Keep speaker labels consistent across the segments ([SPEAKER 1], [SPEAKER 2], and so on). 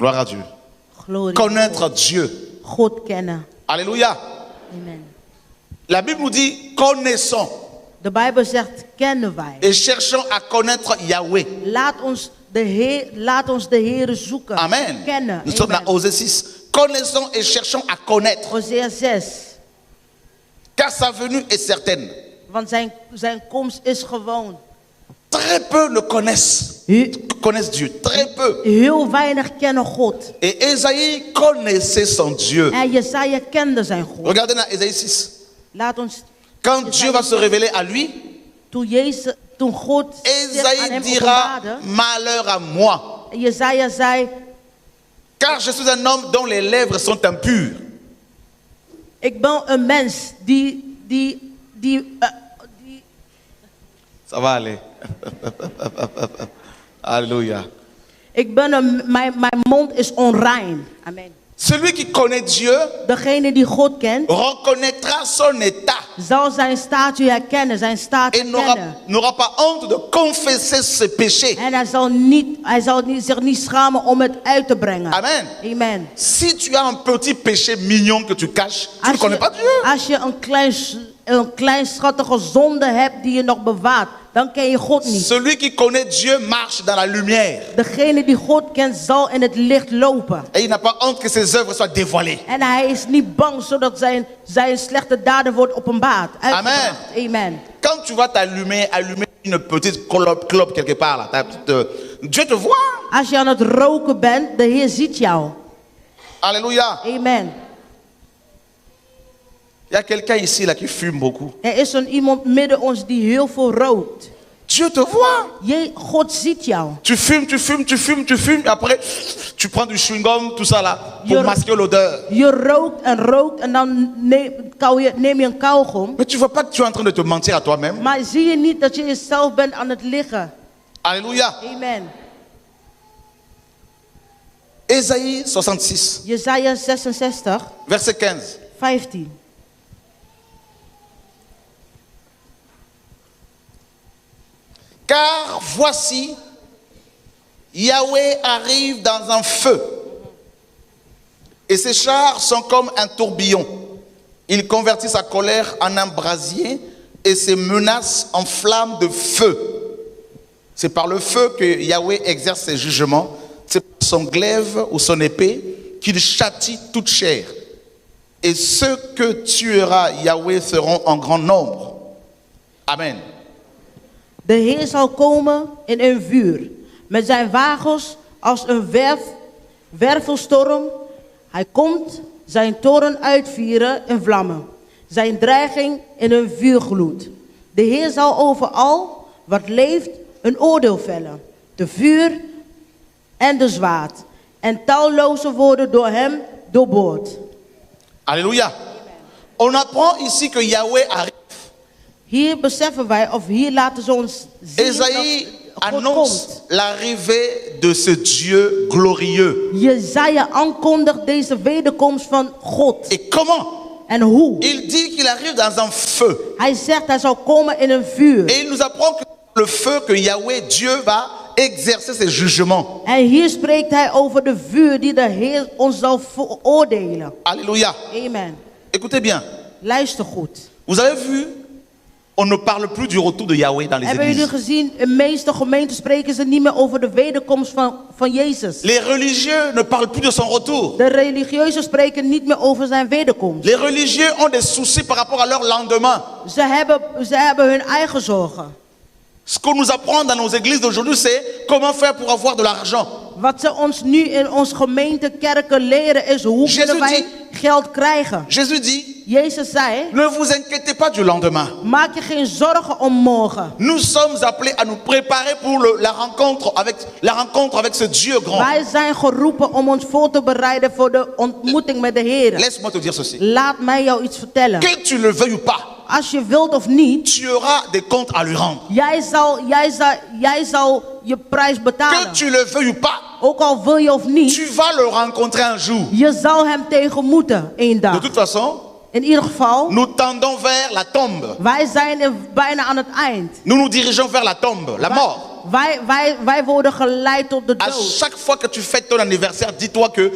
[SPEAKER 1] Gloire à Dieu.
[SPEAKER 2] Glorie.
[SPEAKER 1] Connaître Dieu.
[SPEAKER 2] God kennen.
[SPEAKER 1] Alléluia.
[SPEAKER 2] Amen.
[SPEAKER 1] La Bible nous dit connaissons
[SPEAKER 2] De Bijbel zegt kennen wij.
[SPEAKER 1] et cherchons à connaître Yahweh.
[SPEAKER 2] Laat ons de Heer zoeken.
[SPEAKER 1] Amen.
[SPEAKER 2] Kennen.
[SPEAKER 1] Nous sommes
[SPEAKER 2] Amen.
[SPEAKER 1] dans Osée 6. Connaissons et cherchons à connaître.
[SPEAKER 2] Hosea 6.
[SPEAKER 1] Car sa venue est certaine.
[SPEAKER 2] Want zijn komst is gewoon.
[SPEAKER 1] Très peu le connaissent Dieu. Très peu.
[SPEAKER 2] Heel weinig kennen God.
[SPEAKER 1] Et Ésaïe connaissait son Dieu.
[SPEAKER 2] En Jesaja kende zijn God.
[SPEAKER 1] Regardez dans Ésaïe 6.
[SPEAKER 2] Laat ons.
[SPEAKER 1] Quand Dieu va se révéler à lui,
[SPEAKER 2] Toen God zich aan
[SPEAKER 1] Ésaïe
[SPEAKER 2] hem
[SPEAKER 1] dira
[SPEAKER 2] openbaarde.
[SPEAKER 1] malheur à moi.
[SPEAKER 2] Jesaja zei.
[SPEAKER 1] Car je suis un homme dont les lèvres sont impures.
[SPEAKER 2] Ik ben een mens die
[SPEAKER 1] Ça va aller. Alléluia.
[SPEAKER 2] mijn mond is onrein. Amen.
[SPEAKER 1] Celui qui connaît Dieu
[SPEAKER 2] Degene die God kent,
[SPEAKER 1] reconnaîtra son état
[SPEAKER 2] zal zijn statuur herkennen, zijn staat
[SPEAKER 1] et
[SPEAKER 2] kennen.
[SPEAKER 1] n'aura pas honte de confesser ses péchés.
[SPEAKER 2] En hij zal zich niet schamen om het uit te brengen.
[SPEAKER 1] Amen.
[SPEAKER 2] Amen.
[SPEAKER 1] Si tu as un petit péché mignon que tu caches, tu ne connais pas Dieu.
[SPEAKER 2] Als je een klein schattige zonde hebt die je nog bewaart, dan ken je God niet.
[SPEAKER 1] Celui qui connaît Dieu marche dans la lumière.
[SPEAKER 2] Degene die God kent zal in het licht lopen.
[SPEAKER 1] Et il n'a pas honte que ses œuvres soient dévoilées.
[SPEAKER 2] En hij is niet bang zodat zijn slechte daden wordt openbaard.
[SPEAKER 1] Amen.
[SPEAKER 2] Amen.
[SPEAKER 1] Quand tu vas t'allumer, allumer une petite clope quelque part là, Dieu te voit.
[SPEAKER 2] Als je aan het roken bent, de Heer ziet jou.
[SPEAKER 1] Alléluia.
[SPEAKER 2] Amen.
[SPEAKER 1] Il y a quelqu'un ici là qui fume beaucoup.
[SPEAKER 2] Is iemand midden ons die heel veel rookt.
[SPEAKER 1] Dieu te voit.
[SPEAKER 2] God ziet jou.
[SPEAKER 1] Tu fumes, après tu prends du chewing-gum, tout ça là, pour masquer l'odeur.
[SPEAKER 2] Je rookt en dan neem je een kauwgom.
[SPEAKER 1] Mais tu vois pas que tu es en train de te mentir à toi-même.
[SPEAKER 2] Maar zie je niet dat je jezelf bent aan het liegen.
[SPEAKER 1] Alléluia.
[SPEAKER 2] Amen.
[SPEAKER 1] Ésaïe 66.
[SPEAKER 2] Jesaja 66,
[SPEAKER 1] verset
[SPEAKER 2] 15.
[SPEAKER 1] Car voici, Yahweh arrive dans un feu, et ses chars sont comme un tourbillon. Il convertit sa colère en un brasier et ses menaces en flammes de feu. C'est par le feu que Yahweh exerce ses jugements. C'est par son glaive ou son épée qu'il châtie toute chair. Et ceux que tuera Yahweh seront en grand nombre. Amen.
[SPEAKER 2] De Heer zal komen in een vuur, met zijn wagens als een wervelstorm. Hij komt zijn toren uitvieren in vlammen, zijn dreiging in een vuurgloed. De Heer zal over al wat leeft een oordeel vellen, de vuur en de zwaard, en talloze worden door hem doorboord.
[SPEAKER 1] Alléluia. On apprend ici que Yahweh arrive.
[SPEAKER 2] Hier beseffen wij, of hier laten ze ons zien
[SPEAKER 1] Esaïe
[SPEAKER 2] dat God
[SPEAKER 1] annonce
[SPEAKER 2] komt.
[SPEAKER 1] l'arrivée de ce Dieu glorieux.
[SPEAKER 2] Jesaja aankondigt deze wederkomst van God.
[SPEAKER 1] Et comment?
[SPEAKER 2] En hoe?
[SPEAKER 1] Il dit qu'il arrive dans un feu.
[SPEAKER 2] Hij zegt hij zal komen in een vuur.
[SPEAKER 1] Et il nous apprend que le feu que Yahweh, Dieu, va exercer ses jugements.
[SPEAKER 2] En hier spreekt hij over de vuur die de Heer ons zal veroordelen.
[SPEAKER 1] Alléluia.
[SPEAKER 2] Amen.
[SPEAKER 1] Écoutez bien.
[SPEAKER 2] Luister goed.
[SPEAKER 1] Vous avez vu, on ne parle plus du retour de Yahweh dans les
[SPEAKER 2] Hebben jullie
[SPEAKER 1] églises.
[SPEAKER 2] gezien, in de meeste gemeenten spreken ze niet meer over de wederkomst van Jezus.
[SPEAKER 1] Les religieux ne parlent plus de son retour.
[SPEAKER 2] De religieuzen spreken niet meer over zijn wederkomst.
[SPEAKER 1] Les religieux ont des soucis par rapport à leur lendemain.
[SPEAKER 2] Ze hebben hun eigen zorgen.
[SPEAKER 1] Ce qu'on nous apprend dans nos églises d'aujourd'hui, c'est comment faire pour avoir de l'argent.
[SPEAKER 2] Wat ze ons nu in onze gemeentekerken leren is hoe kunnen wij geld krijgen.
[SPEAKER 1] Jésus dit,
[SPEAKER 2] Jezus zei,
[SPEAKER 1] ne vous inquiétez pas du lendemain.
[SPEAKER 2] maak je geen zorgen om morgen.
[SPEAKER 1] Nous sommes appelés à nous préparer pour la rencontre avec ce Dieu grand.
[SPEAKER 2] Wij zijn geroepen om ons voor te bereiden voor de ontmoeting met de Heer.
[SPEAKER 1] Laisse-moi te dire ceci.
[SPEAKER 2] Laat mij jou iets vertellen.
[SPEAKER 1] Que tu le veuilles ou pas,
[SPEAKER 2] Als je wilt of niet,
[SPEAKER 1] tu auras des comptes à lui rendre.
[SPEAKER 2] jij zal je prijs
[SPEAKER 1] Que
[SPEAKER 2] betalen.
[SPEAKER 1] tu le veuilles ou pas,
[SPEAKER 2] Ook al wil je of niet,
[SPEAKER 1] tu vas le rencontrer un jour.
[SPEAKER 2] je zal hem tegenmoeten één
[SPEAKER 1] De
[SPEAKER 2] dag.
[SPEAKER 1] toute façon,
[SPEAKER 2] In ieder geval,
[SPEAKER 1] nous tendons vers la tombe.
[SPEAKER 2] wij zijn bijna aan het eind.
[SPEAKER 1] Nous nous dirigeons vers la tombe, la mort.
[SPEAKER 2] Wij worden geleid tot de
[SPEAKER 1] À
[SPEAKER 2] dood.
[SPEAKER 1] chaque fois que tu fêtes ton anniversaire, dis-toi que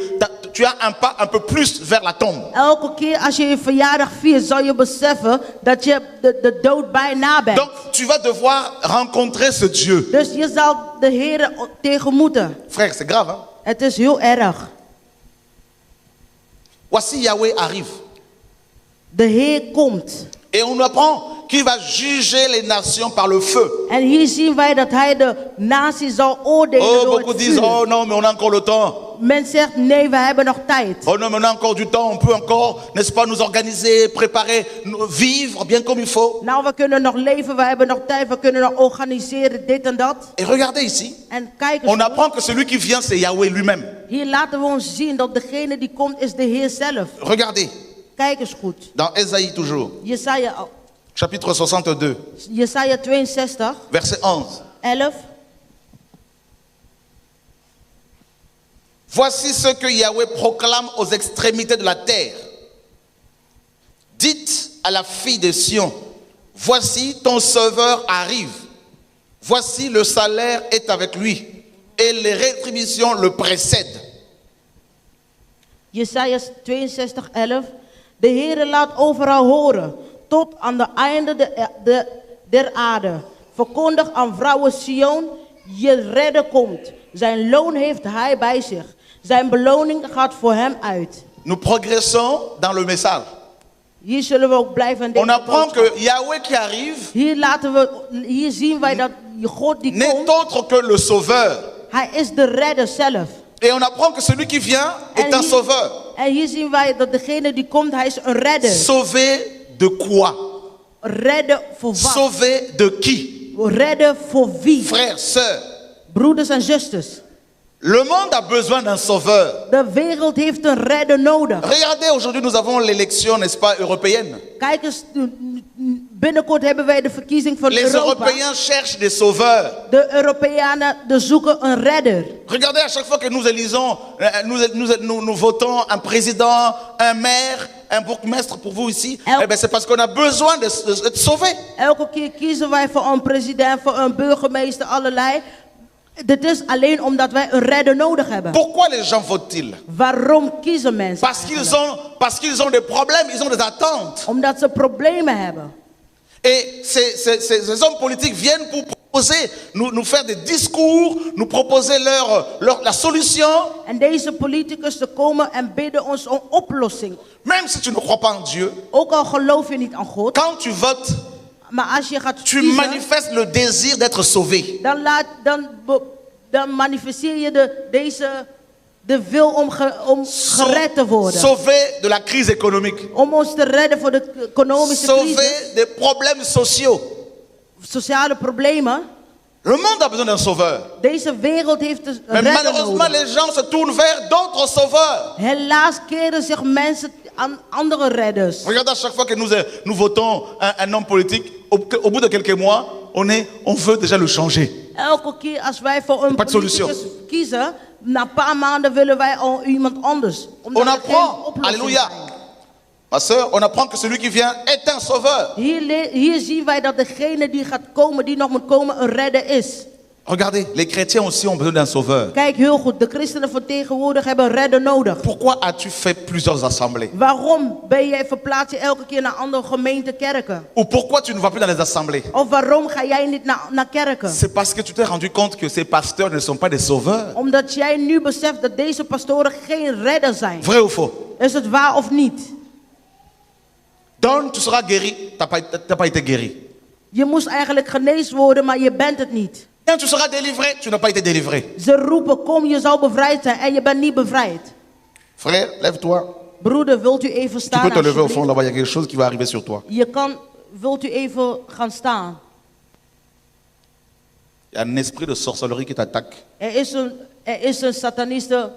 [SPEAKER 1] tu as un pas un peu plus vers la tombe.
[SPEAKER 2] Elke keer als je je verjaardag viert, zal je beseffen dat je de dood bijna bent.
[SPEAKER 1] Donc tu vas devoir rencontrer ce Dieu.
[SPEAKER 2] Dus je zal de Heer tegemoeten.
[SPEAKER 1] Frère, c'est grave, hein?
[SPEAKER 2] Het is heel erg.
[SPEAKER 1] Voici Yahweh arrive.
[SPEAKER 2] De Heer komt.
[SPEAKER 1] Et on apprend qu'il va juger les nations par le feu.
[SPEAKER 2] En hier zien wij dat hij de natie zal oordelen
[SPEAKER 1] Oh,
[SPEAKER 2] door
[SPEAKER 1] beaucoup
[SPEAKER 2] het
[SPEAKER 1] disent,
[SPEAKER 2] vuur.
[SPEAKER 1] oh non, mais on a encore le temps.
[SPEAKER 2] Men zegt, nee, we hebben nog tijd.
[SPEAKER 1] Oh non, mais on a encore du temps. On peut encore, n'est-ce pas, nous organiser, préparer, vivre bien comme il faut.
[SPEAKER 2] Nou, we kunnen nog leven, we hebben nog tijd, we kunnen nog organiseren, dit en dat.
[SPEAKER 1] Et regardez ici.
[SPEAKER 2] En kijk eens
[SPEAKER 1] On
[SPEAKER 2] goed.
[SPEAKER 1] apprend que celui qui vient, c'est Yahweh lui-même.
[SPEAKER 2] Hier laten we ons zien dat degene die komt is de Heer zelf.
[SPEAKER 1] Regardez,
[SPEAKER 2] Kijk eens goed.
[SPEAKER 1] dans Ésaïe toujours,
[SPEAKER 2] Jesaja,
[SPEAKER 1] chapitre 62,
[SPEAKER 2] Jesaja 62,
[SPEAKER 1] verset 11.
[SPEAKER 2] 11.
[SPEAKER 1] Voici ce que Yahweh proclame aux extrémités de la terre. Dites à la fille de Sion, voici ton sauveur arrive. Voici le salaire est avec lui et les rétributions le précèdent.
[SPEAKER 2] Jesaja 62, 11. De Heere laat overal horen, tot aan de einde der aarde. Verkondig aan vrouwen Sion, je redder komt. Zijn loon heeft hij bij zich. Zijn beloning gaat voor hem uit.
[SPEAKER 1] Nous progressons dans le message.
[SPEAKER 2] Hier zullen we ook blijven in
[SPEAKER 1] On
[SPEAKER 2] deze
[SPEAKER 1] apprend
[SPEAKER 2] boodschap.
[SPEAKER 1] que Yahweh qui arrive
[SPEAKER 2] Hier zien wij dat God die
[SPEAKER 1] n'est
[SPEAKER 2] komt,
[SPEAKER 1] autre que le sauveur.
[SPEAKER 2] hij is de redder zelf.
[SPEAKER 1] Et on apprend que celui qui vient est un sauveur.
[SPEAKER 2] En hier zien wij dat degene die komt, hij is een redder.
[SPEAKER 1] Sauvé de quoi?
[SPEAKER 2] Redder voor wat?
[SPEAKER 1] Sauvé de qui?
[SPEAKER 2] Redder voor wie?
[SPEAKER 1] Frères, sœurs,
[SPEAKER 2] Broeders en zusters.
[SPEAKER 1] le monde a besoin d'un sauveur.
[SPEAKER 2] De wereld heeft een redder nodig.
[SPEAKER 1] Regardez, aujourd'hui nous avons l'élection, n'est-ce pas, européenne.
[SPEAKER 2] Kijk eens, binnenkort hebben wij de verkiezing van
[SPEAKER 1] Les
[SPEAKER 2] Europa.
[SPEAKER 1] Européens cherchent des sauveurs.
[SPEAKER 2] De Europeanen zoeken een redder.
[SPEAKER 1] Regardez, à chaque fois que nous élisons, nous votons un président, un maire, un bourgmestre pour vous ici,
[SPEAKER 2] El-
[SPEAKER 1] eh bien, c'est parce qu'on a besoin d'être sauvés.
[SPEAKER 2] Elke keer kiezen wij voor een president, voor een burgemeester, allerlei. Dit is alleen omdat wij een redder nodig hebben.
[SPEAKER 1] Pourquoi les gens votent-ils?
[SPEAKER 2] Waarom kiezen mensen?
[SPEAKER 1] Parce qu'ils ont des problèmes, ils ont des attentes.
[SPEAKER 2] Omdat ze problemen hebben.
[SPEAKER 1] Et ces hommes politiques viennent pour proposer, nous faire des discours, nous proposer la solution.
[SPEAKER 2] En deze politicus ze komen en bidden ons om oplossing.
[SPEAKER 1] Même si tu ne crois pas en Dieu,
[SPEAKER 2] Ook al geloof je niet aan God.
[SPEAKER 1] quand tu votes,
[SPEAKER 2] Maar als je gaat
[SPEAKER 1] tu
[SPEAKER 2] kiezen,
[SPEAKER 1] manifestes le désir d'être sauvé.
[SPEAKER 2] dan manifesteer je de wil om gered te worden.
[SPEAKER 1] Sauvé de la crise économique.
[SPEAKER 2] Om ons te redden voor de economische
[SPEAKER 1] Sauvé
[SPEAKER 2] crisis.
[SPEAKER 1] des problèmes sociaux.
[SPEAKER 2] Sociale problemen.
[SPEAKER 1] Le monde a besoin d'un sauveur.
[SPEAKER 2] Deze wereld heeft een
[SPEAKER 1] Mais
[SPEAKER 2] redder
[SPEAKER 1] malheureusement,
[SPEAKER 2] nodig.
[SPEAKER 1] les gens se tournent vers d'autres sauveurs.
[SPEAKER 2] Helaas keren zich mensen aan andere redders.
[SPEAKER 1] Regardez, à chaque fois que nous votons un homme politique, au bout de quelques mois, on veut déjà le changer.
[SPEAKER 2] Elke keer als wij voor een
[SPEAKER 1] Pas de solution.
[SPEAKER 2] politicus kiezen, na een paar maanden willen wij al iemand anders. Omdat
[SPEAKER 1] On
[SPEAKER 2] er geen
[SPEAKER 1] apprend,
[SPEAKER 2] oplossing
[SPEAKER 1] alléluia.
[SPEAKER 2] zijn.
[SPEAKER 1] Ma soeur, on apprend que celui qui vient est un sauveur.
[SPEAKER 2] Hier zien wij dat degene die gaat komen, die nog moet komen, een redder is.
[SPEAKER 1] Regardez, les chrétiens aussi ont besoin d'un sauveur.
[SPEAKER 2] Kijk heel goed, de christenen van tegenwoordig hebben een redder nodig.
[SPEAKER 1] Pourquoi as-tu fait plusieurs assemblées?
[SPEAKER 2] Waarom ben jij verplaatst je elke keer naar andere gemeenten, kerken?
[SPEAKER 1] Ou pourquoi tu ne vas plus dans les assemblées?
[SPEAKER 2] Of waarom ga jij niet naar kerken?
[SPEAKER 1] C'est parce que tu t'es rendu compte que ces pasteurs ne sont pas des sauveurs.
[SPEAKER 2] Omdat jij nu beseft dat deze pastoren geen redder zijn.
[SPEAKER 1] Vrai ou faux?
[SPEAKER 2] Is het waar of niet?
[SPEAKER 1] Donc tu seras guéri, t'as pas été guéri.
[SPEAKER 2] Je moest eigenlijk genezen worden, maar je bent het niet.
[SPEAKER 1] Quand tu seras délivré, tu n'as pas été délivré.
[SPEAKER 2] Ze roepen, kom, je zal bevrijd zijn en je bent niet bevrijd.
[SPEAKER 1] Frère, lève-toi.
[SPEAKER 2] Broeder, wilt u even
[SPEAKER 1] Tu
[SPEAKER 2] staan
[SPEAKER 1] peux te lever au fond
[SPEAKER 2] alsjeblieft?
[SPEAKER 1] là-bas, il y a quelque chose qui va arriver sur toi.
[SPEAKER 2] Wilt u even gaan staan?
[SPEAKER 1] Il y a un esprit de sorcellerie qui t'attaque.
[SPEAKER 2] Er is een sataniste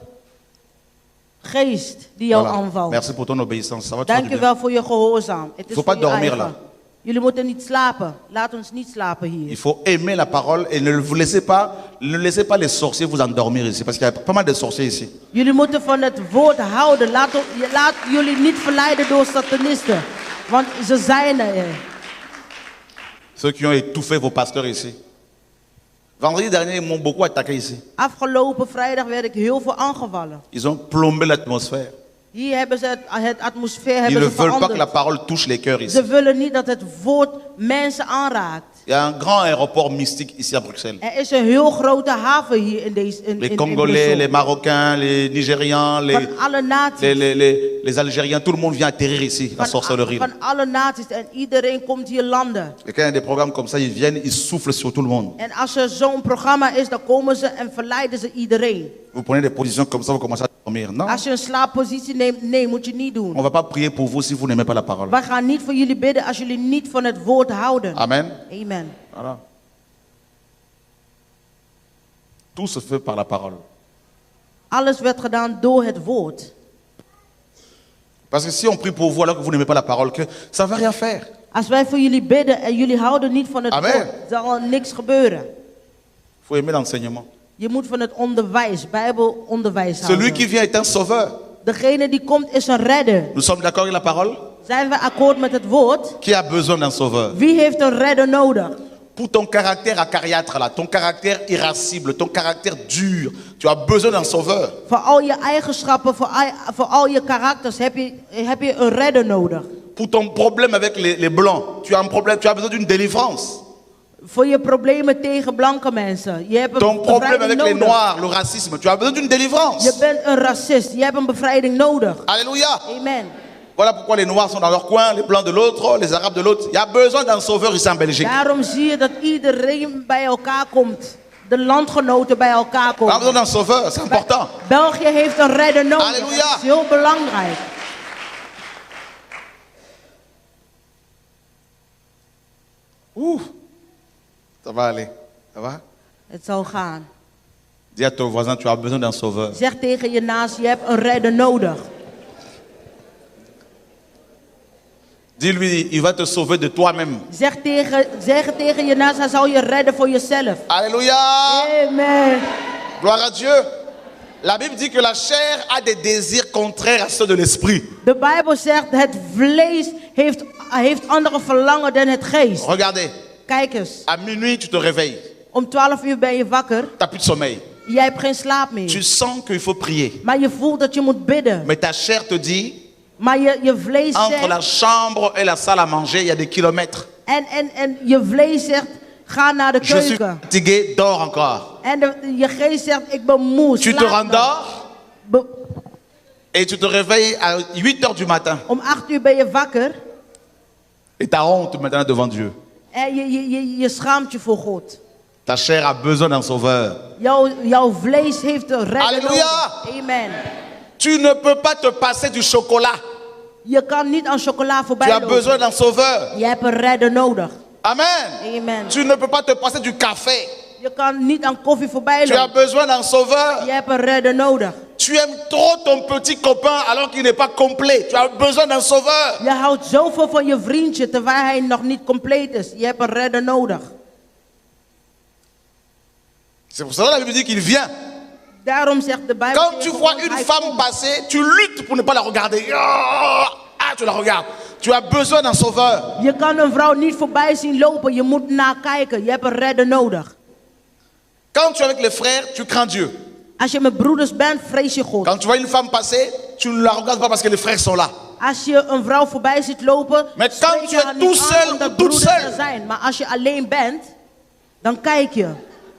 [SPEAKER 2] geest die jou
[SPEAKER 1] Voilà.
[SPEAKER 2] aanvalt.
[SPEAKER 1] Merci pour ton obéissance. Ça va te faire
[SPEAKER 2] Dank
[SPEAKER 1] du
[SPEAKER 2] u
[SPEAKER 1] bien.
[SPEAKER 2] wel voor je gehoorzaam. Het is
[SPEAKER 1] Faut
[SPEAKER 2] voor
[SPEAKER 1] pas
[SPEAKER 2] je
[SPEAKER 1] dormir
[SPEAKER 2] eigen.
[SPEAKER 1] là.
[SPEAKER 2] Jullie moeten niet slapen. Laat ons niet slapen
[SPEAKER 1] Il
[SPEAKER 2] hier.
[SPEAKER 1] faut aimer la parole et ne laissez pas les sorciers vous endormir ici. Parce qu'il y a pas mal de sorciers ici.
[SPEAKER 2] Jullie moeten van het woord houden. Laat jullie niet verleiden door satanisten. Want ze zijn er.
[SPEAKER 1] Ceux qui ont étouffé vos pasteurs ici. Vendredi dernier, ils m'ont beaucoup attaqué ici.
[SPEAKER 2] Afgelopen vrijdag werd ik heel veel aangevallen.
[SPEAKER 1] Ils ont plombé l'atmosphère.
[SPEAKER 2] Hier hebben ze het atmosfeer
[SPEAKER 1] Ils
[SPEAKER 2] hebben
[SPEAKER 1] ne
[SPEAKER 2] ze
[SPEAKER 1] veulent pas que la
[SPEAKER 2] veranderd.
[SPEAKER 1] parole touche les cœurs ici.
[SPEAKER 2] Ze willen niet dat het woord mensen aanraakt.
[SPEAKER 1] Il y a un grand aéroport mystique ici à Bruxelles.
[SPEAKER 2] Er is een heel grote haven hier in deze
[SPEAKER 1] Les Congolais, les
[SPEAKER 2] Brussel.
[SPEAKER 1] Marocains, les Nigérians,
[SPEAKER 2] Van alle naties.
[SPEAKER 1] les Algériens, tout le monde vient atterrir ici à Sorcellerie.
[SPEAKER 2] Van alle naties en iedereen komt hier landen.
[SPEAKER 1] Et quand il y a des programmes comme ça, ils viennent, ils soufflent sur tout le monde.
[SPEAKER 2] En als er zo'n programma is, dan komen ze en verleiden ze iedereen.
[SPEAKER 1] Vous prenez des positions comme ça, vous commencez à dormir. Non,
[SPEAKER 2] Als je een slaappositie neemt, nee, moet je niet
[SPEAKER 1] on
[SPEAKER 2] doen.
[SPEAKER 1] ne va pas prier pour vous si vous n'aimez pas la parole.
[SPEAKER 2] Wij gaan niet voor jullie bidden als jullie niet van het woord houden.
[SPEAKER 1] Amen.
[SPEAKER 2] Amen.
[SPEAKER 1] Voilà. Tout se fait par la parole.
[SPEAKER 2] Alles werd gedaan door het woord.
[SPEAKER 1] Parce que si on prie pour vous alors que vous n'aimez pas la parole, ça ne va rien faire.
[SPEAKER 2] Als wij voor jullie bidden en jullie houden niet van het
[SPEAKER 1] Amen.
[SPEAKER 2] woord, zal er niks gebeuren.
[SPEAKER 1] Il faut aimer l'enseignement.
[SPEAKER 2] Je moet van het onderwijs, bijbelonderwijs
[SPEAKER 1] Celui qui
[SPEAKER 2] houden.
[SPEAKER 1] vient est un sauveur.
[SPEAKER 2] Degene die komt is een redder.
[SPEAKER 1] Nous sommes d'accord avec la parole?
[SPEAKER 2] Zijn we akkoord met het woord?
[SPEAKER 1] Qui a besoin d'un sauveur?
[SPEAKER 2] Wie heeft een redder nodig?
[SPEAKER 1] Pour ton caractère acariâtre là, ton caractère irascible, ton caractère dur, tu as besoin d'un sauveur.
[SPEAKER 2] Voor al je eigenschappen, voor al je karakters heb je een redder nodig.
[SPEAKER 1] Pour ton problème avec les blancs, tu as un problème, tu as besoin d'une délivrance.
[SPEAKER 2] Voor je problemen tegen blanke mensen. Je hebt een
[SPEAKER 1] Ton problème
[SPEAKER 2] bevrijding
[SPEAKER 1] avec les
[SPEAKER 2] nodig.
[SPEAKER 1] noirs, le racisme, tu as besoin d'une délivrance.
[SPEAKER 2] Je bent een racist. Je hebt een bevrijding nodig.
[SPEAKER 1] Alléluia.
[SPEAKER 2] Amen.
[SPEAKER 1] Voilà pourquoi les noirs sont dans leur coin, les blancs de l'autre, les arabes de l'autre. Il y a besoin d'un sauveur ici en Belgique.
[SPEAKER 2] Daarom zie je dat iedereen bij elkaar komt. De landgenoten bij elkaar
[SPEAKER 1] On a besoin
[SPEAKER 2] komen.
[SPEAKER 1] d'un sauveur, c'est important.
[SPEAKER 2] België heeft een redder nodig.
[SPEAKER 1] Halleluja.
[SPEAKER 2] Dat is heel belangrijk.
[SPEAKER 1] Ouh, ça va aller, ça va?
[SPEAKER 2] Het zal gaan.
[SPEAKER 1] Dis à ton voisin, tu as besoin d'un sauveur.
[SPEAKER 2] Zeg tegen je naast, je hebt een redder nodig.
[SPEAKER 1] Dis-lui, il va te sauver de toi-même.
[SPEAKER 2] Zeg het tegen je naast, hij zal je redden voor jezelf.
[SPEAKER 1] Alléluia.
[SPEAKER 2] Amen.
[SPEAKER 1] Gloire à Dieu. La Bible dit que la chair a des désirs contraires à ceux de l'esprit.
[SPEAKER 2] De Bijbel zegt, het vlees heeft andere verlangen dan het geest.
[SPEAKER 1] Regardez,
[SPEAKER 2] Kijk eens,
[SPEAKER 1] à minuit tu te réveilles,
[SPEAKER 2] om 12 uur ben je wakker.
[SPEAKER 1] tu n'as plus de sommeil.
[SPEAKER 2] Jij hebt geen slaap
[SPEAKER 1] Tu
[SPEAKER 2] meer.
[SPEAKER 1] sens qu'il faut prier.
[SPEAKER 2] Maar je voelt dat je moet bidden.
[SPEAKER 1] Mais ta chair te dit,
[SPEAKER 2] Maar je vlees
[SPEAKER 1] entre la
[SPEAKER 2] zegt,
[SPEAKER 1] chambre et la salle à manger, il y a des kilomètres.
[SPEAKER 2] en je vlees zegt, ga naar de
[SPEAKER 1] Je suis
[SPEAKER 2] keuken.
[SPEAKER 1] fatigué, dors encore.
[SPEAKER 2] En je geest zegt, ik ben moe,
[SPEAKER 1] Tu te
[SPEAKER 2] slaap nog.
[SPEAKER 1] rendors
[SPEAKER 2] Be-
[SPEAKER 1] et tu te réveilles à 8 heures du matin.
[SPEAKER 2] Om 8 uur ben je wakker.
[SPEAKER 1] Et tu as honte maintenant devant Dieu.
[SPEAKER 2] En je schaamt je voor God.
[SPEAKER 1] Ta chair a besoin d'un sauveur.
[SPEAKER 2] Jouw vlees heeft een redder
[SPEAKER 1] Halleluja.
[SPEAKER 2] nodig. Amen.
[SPEAKER 1] Tu ne peux pas te passer du chocolat.
[SPEAKER 2] Je kan niet aan chocola
[SPEAKER 1] Tu
[SPEAKER 2] voorbij
[SPEAKER 1] as besoin
[SPEAKER 2] lopen.
[SPEAKER 1] d'un sauveur.
[SPEAKER 2] Je hebt een redder nodig.
[SPEAKER 1] Amen.
[SPEAKER 2] Amen.
[SPEAKER 1] Tu ne peux pas te passer du café.
[SPEAKER 2] Je kan niet aan koffie voorbij
[SPEAKER 1] Tu as
[SPEAKER 2] lopen.
[SPEAKER 1] besoin d'un sauveur.
[SPEAKER 2] Je hebt een redder nodig.
[SPEAKER 1] Tu aimes trop ton petit copain alors qu'il n'est pas complet. Tu as besoin d'un sauveur.
[SPEAKER 2] Je houdt zoveel van je vriendje terwijl hij nog niet compleet is. Je hebt een redder nodig.
[SPEAKER 1] C'est pour cela que la Bible dit qu'il vient.
[SPEAKER 2] Daarom zegt de Bijbel.
[SPEAKER 1] Quand tu vois une femme passer, tu luttes pour ne pas la regarder. Ah, tu la regardes. Tu as besoin d'un sauveur.
[SPEAKER 2] Je kan een vrouw niet voorbij zien lopen. Je moet naar kijken. Je hebt een redder nodig.
[SPEAKER 1] Quand tu es avec les frères, tu crains Dieu.
[SPEAKER 2] Als je met broeders bent, vrees je God.
[SPEAKER 1] Quand tu vois une femme passer, tu ne la regardes pas parce que les frères sont là.
[SPEAKER 2] Als je een vrouw voorbij ziet lopen,
[SPEAKER 1] Met
[SPEAKER 2] spreek
[SPEAKER 1] quand
[SPEAKER 2] je
[SPEAKER 1] tu
[SPEAKER 2] haar
[SPEAKER 1] es
[SPEAKER 2] niet
[SPEAKER 1] tout
[SPEAKER 2] aan
[SPEAKER 1] seul
[SPEAKER 2] omdat
[SPEAKER 1] ou toute
[SPEAKER 2] broeders er
[SPEAKER 1] seule.
[SPEAKER 2] zijn. Maar als je alleen bent, dan kijk je.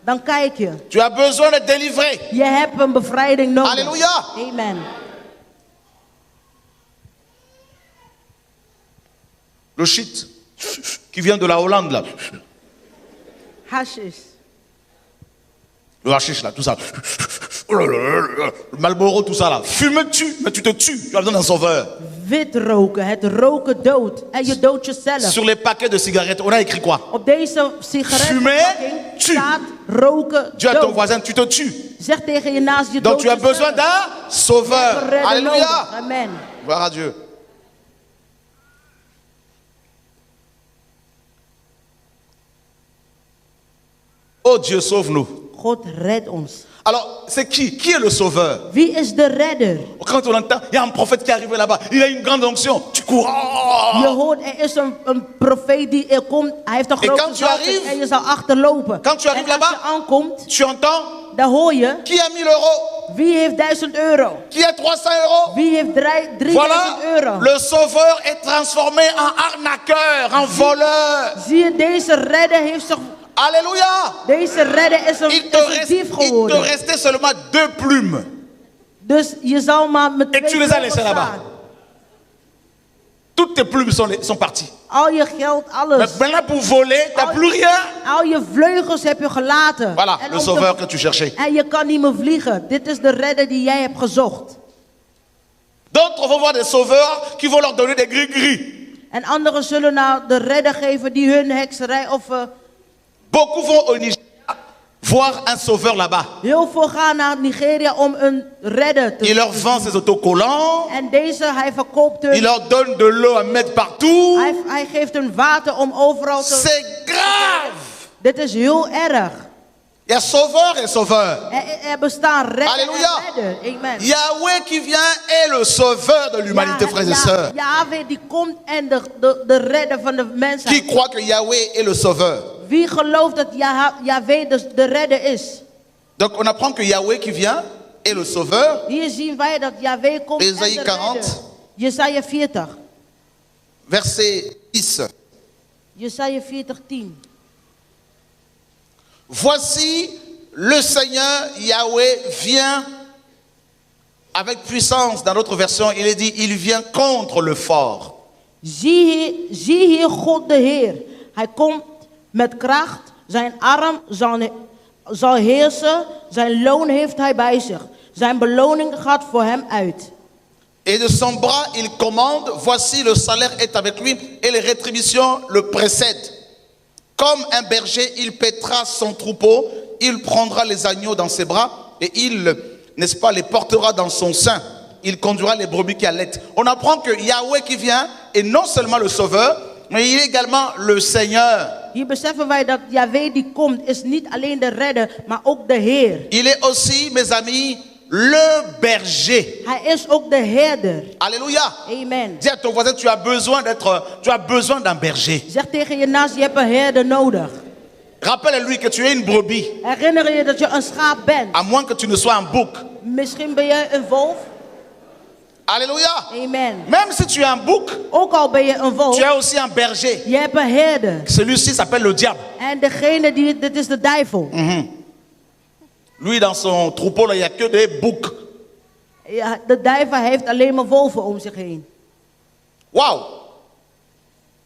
[SPEAKER 2] Dan kijk je.
[SPEAKER 1] Tu as besoin d'être délivré.
[SPEAKER 2] Je hebt een bevrijding nodig.
[SPEAKER 1] Alléluia.
[SPEAKER 2] Amen.
[SPEAKER 1] Le shit qui vient de la Hollande là.
[SPEAKER 2] Hashish.
[SPEAKER 1] Le hashish là, tout ça. Le Marlboro, tout ça là. Fume tu, mais tu te tues. Tu as besoin d'un sauveur.
[SPEAKER 2] Wit roken, het roken doodt. En je doodt jezelf.
[SPEAKER 1] Sur les paquets de cigarettes, on a écrit quoi?
[SPEAKER 2] Op deze sigarettenpakking
[SPEAKER 1] tu.
[SPEAKER 2] staat roken
[SPEAKER 1] Dis à ton
[SPEAKER 2] dood.
[SPEAKER 1] voisin, tu te tues.
[SPEAKER 2] Zeg tegen je naast je
[SPEAKER 1] Donc
[SPEAKER 2] dood
[SPEAKER 1] tu as besoin d'un
[SPEAKER 2] Een
[SPEAKER 1] sauveur.
[SPEAKER 2] redder
[SPEAKER 1] Alléluia.
[SPEAKER 2] nodig. Amen.
[SPEAKER 1] Gloire à Dieu. Oh Dieu, sauve-nous.
[SPEAKER 2] God redt ons.
[SPEAKER 1] Alors, c'est qui? Qui est le sauveur?
[SPEAKER 2] Wie is de redder?
[SPEAKER 1] Quand on entend, il y a un prophète qui est arrivé là-bas, il a une grande onction, tu cours.
[SPEAKER 2] Je hoort, is een profeet die er komt. Hij heeft een
[SPEAKER 1] Et
[SPEAKER 2] grote
[SPEAKER 1] quand tu
[SPEAKER 2] zalving
[SPEAKER 1] arrives-
[SPEAKER 2] en je zal achterlopen.
[SPEAKER 1] Quand tu arrives
[SPEAKER 2] en als je
[SPEAKER 1] là-bas-
[SPEAKER 2] aankomt,
[SPEAKER 1] Tu entends?
[SPEAKER 2] dan hoor je,
[SPEAKER 1] Qui a 1000 euros?
[SPEAKER 2] wie heeft 1000 euro?
[SPEAKER 1] Qui a 300 euros?
[SPEAKER 2] Wie heeft 3000
[SPEAKER 1] Voilà,
[SPEAKER 2] euro?
[SPEAKER 1] le sauveur est transformé en arnaqueur, en voleur.
[SPEAKER 2] Zie je, deze redder heeft zich...
[SPEAKER 1] Alléluia.
[SPEAKER 2] Deze redder is
[SPEAKER 1] Il te
[SPEAKER 2] een dief
[SPEAKER 1] reste
[SPEAKER 2] geworden.
[SPEAKER 1] seulement 2 plumes.
[SPEAKER 2] Dus je zal maar met
[SPEAKER 1] Et tu
[SPEAKER 2] twee
[SPEAKER 1] les as
[SPEAKER 2] vleugels
[SPEAKER 1] laissés là-bas.
[SPEAKER 2] staan.
[SPEAKER 1] Toutes tes plumes sont parties.
[SPEAKER 2] Al je geld,
[SPEAKER 1] Mais
[SPEAKER 2] alles.
[SPEAKER 1] maintenant pour voler, tu n'as plus rien.
[SPEAKER 2] Al je vleugels heb je gelaten.
[SPEAKER 1] Voilà,
[SPEAKER 2] En
[SPEAKER 1] le
[SPEAKER 2] om te-
[SPEAKER 1] sauveur que tu cherchais.
[SPEAKER 2] En je kan niet meer vliegen. Dit is de redder die jij hebt gezocht.
[SPEAKER 1] D'autres vont voir des sauveurs qui vont leur donner des gris-gris.
[SPEAKER 2] En anderen zullen nou de redder geven die hun hekserij of...
[SPEAKER 1] Beaucoup vont au Nigeria voir un sauveur là-bas.
[SPEAKER 2] heel veel gaan naar Nigeria om een redder te
[SPEAKER 1] Il leur vend ses autocollants.
[SPEAKER 2] En deze, hij verkoopt hun.
[SPEAKER 1] Il leur donne de l'eau à mettre partout.
[SPEAKER 2] Hij geeft hun water om overal te...
[SPEAKER 1] C'est grave.
[SPEAKER 2] Dit is heel erg.
[SPEAKER 1] Il y a sauveur et sauveur.
[SPEAKER 2] Er bestaan redder
[SPEAKER 1] Alléluia.
[SPEAKER 2] en redder. Amen.
[SPEAKER 1] Yahweh qui vient est le sauveur de l'humanité, frères et sœurs.
[SPEAKER 2] Yahweh die komt en de redder van de mensheid.
[SPEAKER 1] Qui croit que Yahweh est le sauveur?
[SPEAKER 2] Wie gelooft dat Yahweh de redder is?
[SPEAKER 1] Donc on apprend que Yahweh qui vient est le sauveur.
[SPEAKER 2] Hier zien wij dat Yahweh komt
[SPEAKER 1] Esaïe
[SPEAKER 2] en de
[SPEAKER 1] 40.
[SPEAKER 2] redder. Jesaja 40.
[SPEAKER 1] Verset 10.
[SPEAKER 2] Jesaja 40, 10.
[SPEAKER 1] Voici le Seigneur Yahweh vient avec puissance. Dans notre version, il est dit, il vient contre le fort.
[SPEAKER 2] Zie hier God de Heer. Hij komt met kracht. Zijn arm zal heersen. Zijn loon heeft hij bij zich. Zijn beloning gaat voor hem uit.
[SPEAKER 1] Et de son bras, il commande, voici le salaire est avec lui et les rétributions le précèdent. Comme un berger, il paîtra son troupeau, il prendra les agneaux dans ses bras et il, n'est-ce pas, les portera dans son sein. Il conduira les brebis qui allaitent. On apprend que Yahweh qui vient est non seulement le sauveur, mais il est également le Seigneur.
[SPEAKER 2] Hier beseffen wij dat Yahweh die komt is niet alleen de redder, maar ook de Heer.
[SPEAKER 1] Il est aussi, mes amis, le berger.
[SPEAKER 2] Hij is ook de herder.
[SPEAKER 1] Alléluia.
[SPEAKER 2] Amen.
[SPEAKER 1] Dis à ton voisin, tu as besoin d'un berger.
[SPEAKER 2] Zeg tegen je naast, je hebt een herder nodig.
[SPEAKER 1] Rappelle-lui que tu es une brebis,
[SPEAKER 2] Herinner je dat je een schaap bent.
[SPEAKER 1] à moins que tu ne sois un bouc.
[SPEAKER 2] Misschien ben je een wolf.
[SPEAKER 1] Alléluia.
[SPEAKER 2] Amen.
[SPEAKER 1] Même si tu es un bouc,
[SPEAKER 2] Ook al ben je een wolf,
[SPEAKER 1] tu as aussi un berger.
[SPEAKER 2] je hebt een herder.
[SPEAKER 1] Celui-ci s'appelle le diable.
[SPEAKER 2] En degene die, dit is de duivel.
[SPEAKER 1] Lui, dans son troupeau, là, il n'y a que des boucs.
[SPEAKER 2] Ja, de duivel heeft alleen maar wolven om zich heen.
[SPEAKER 1] Waouh.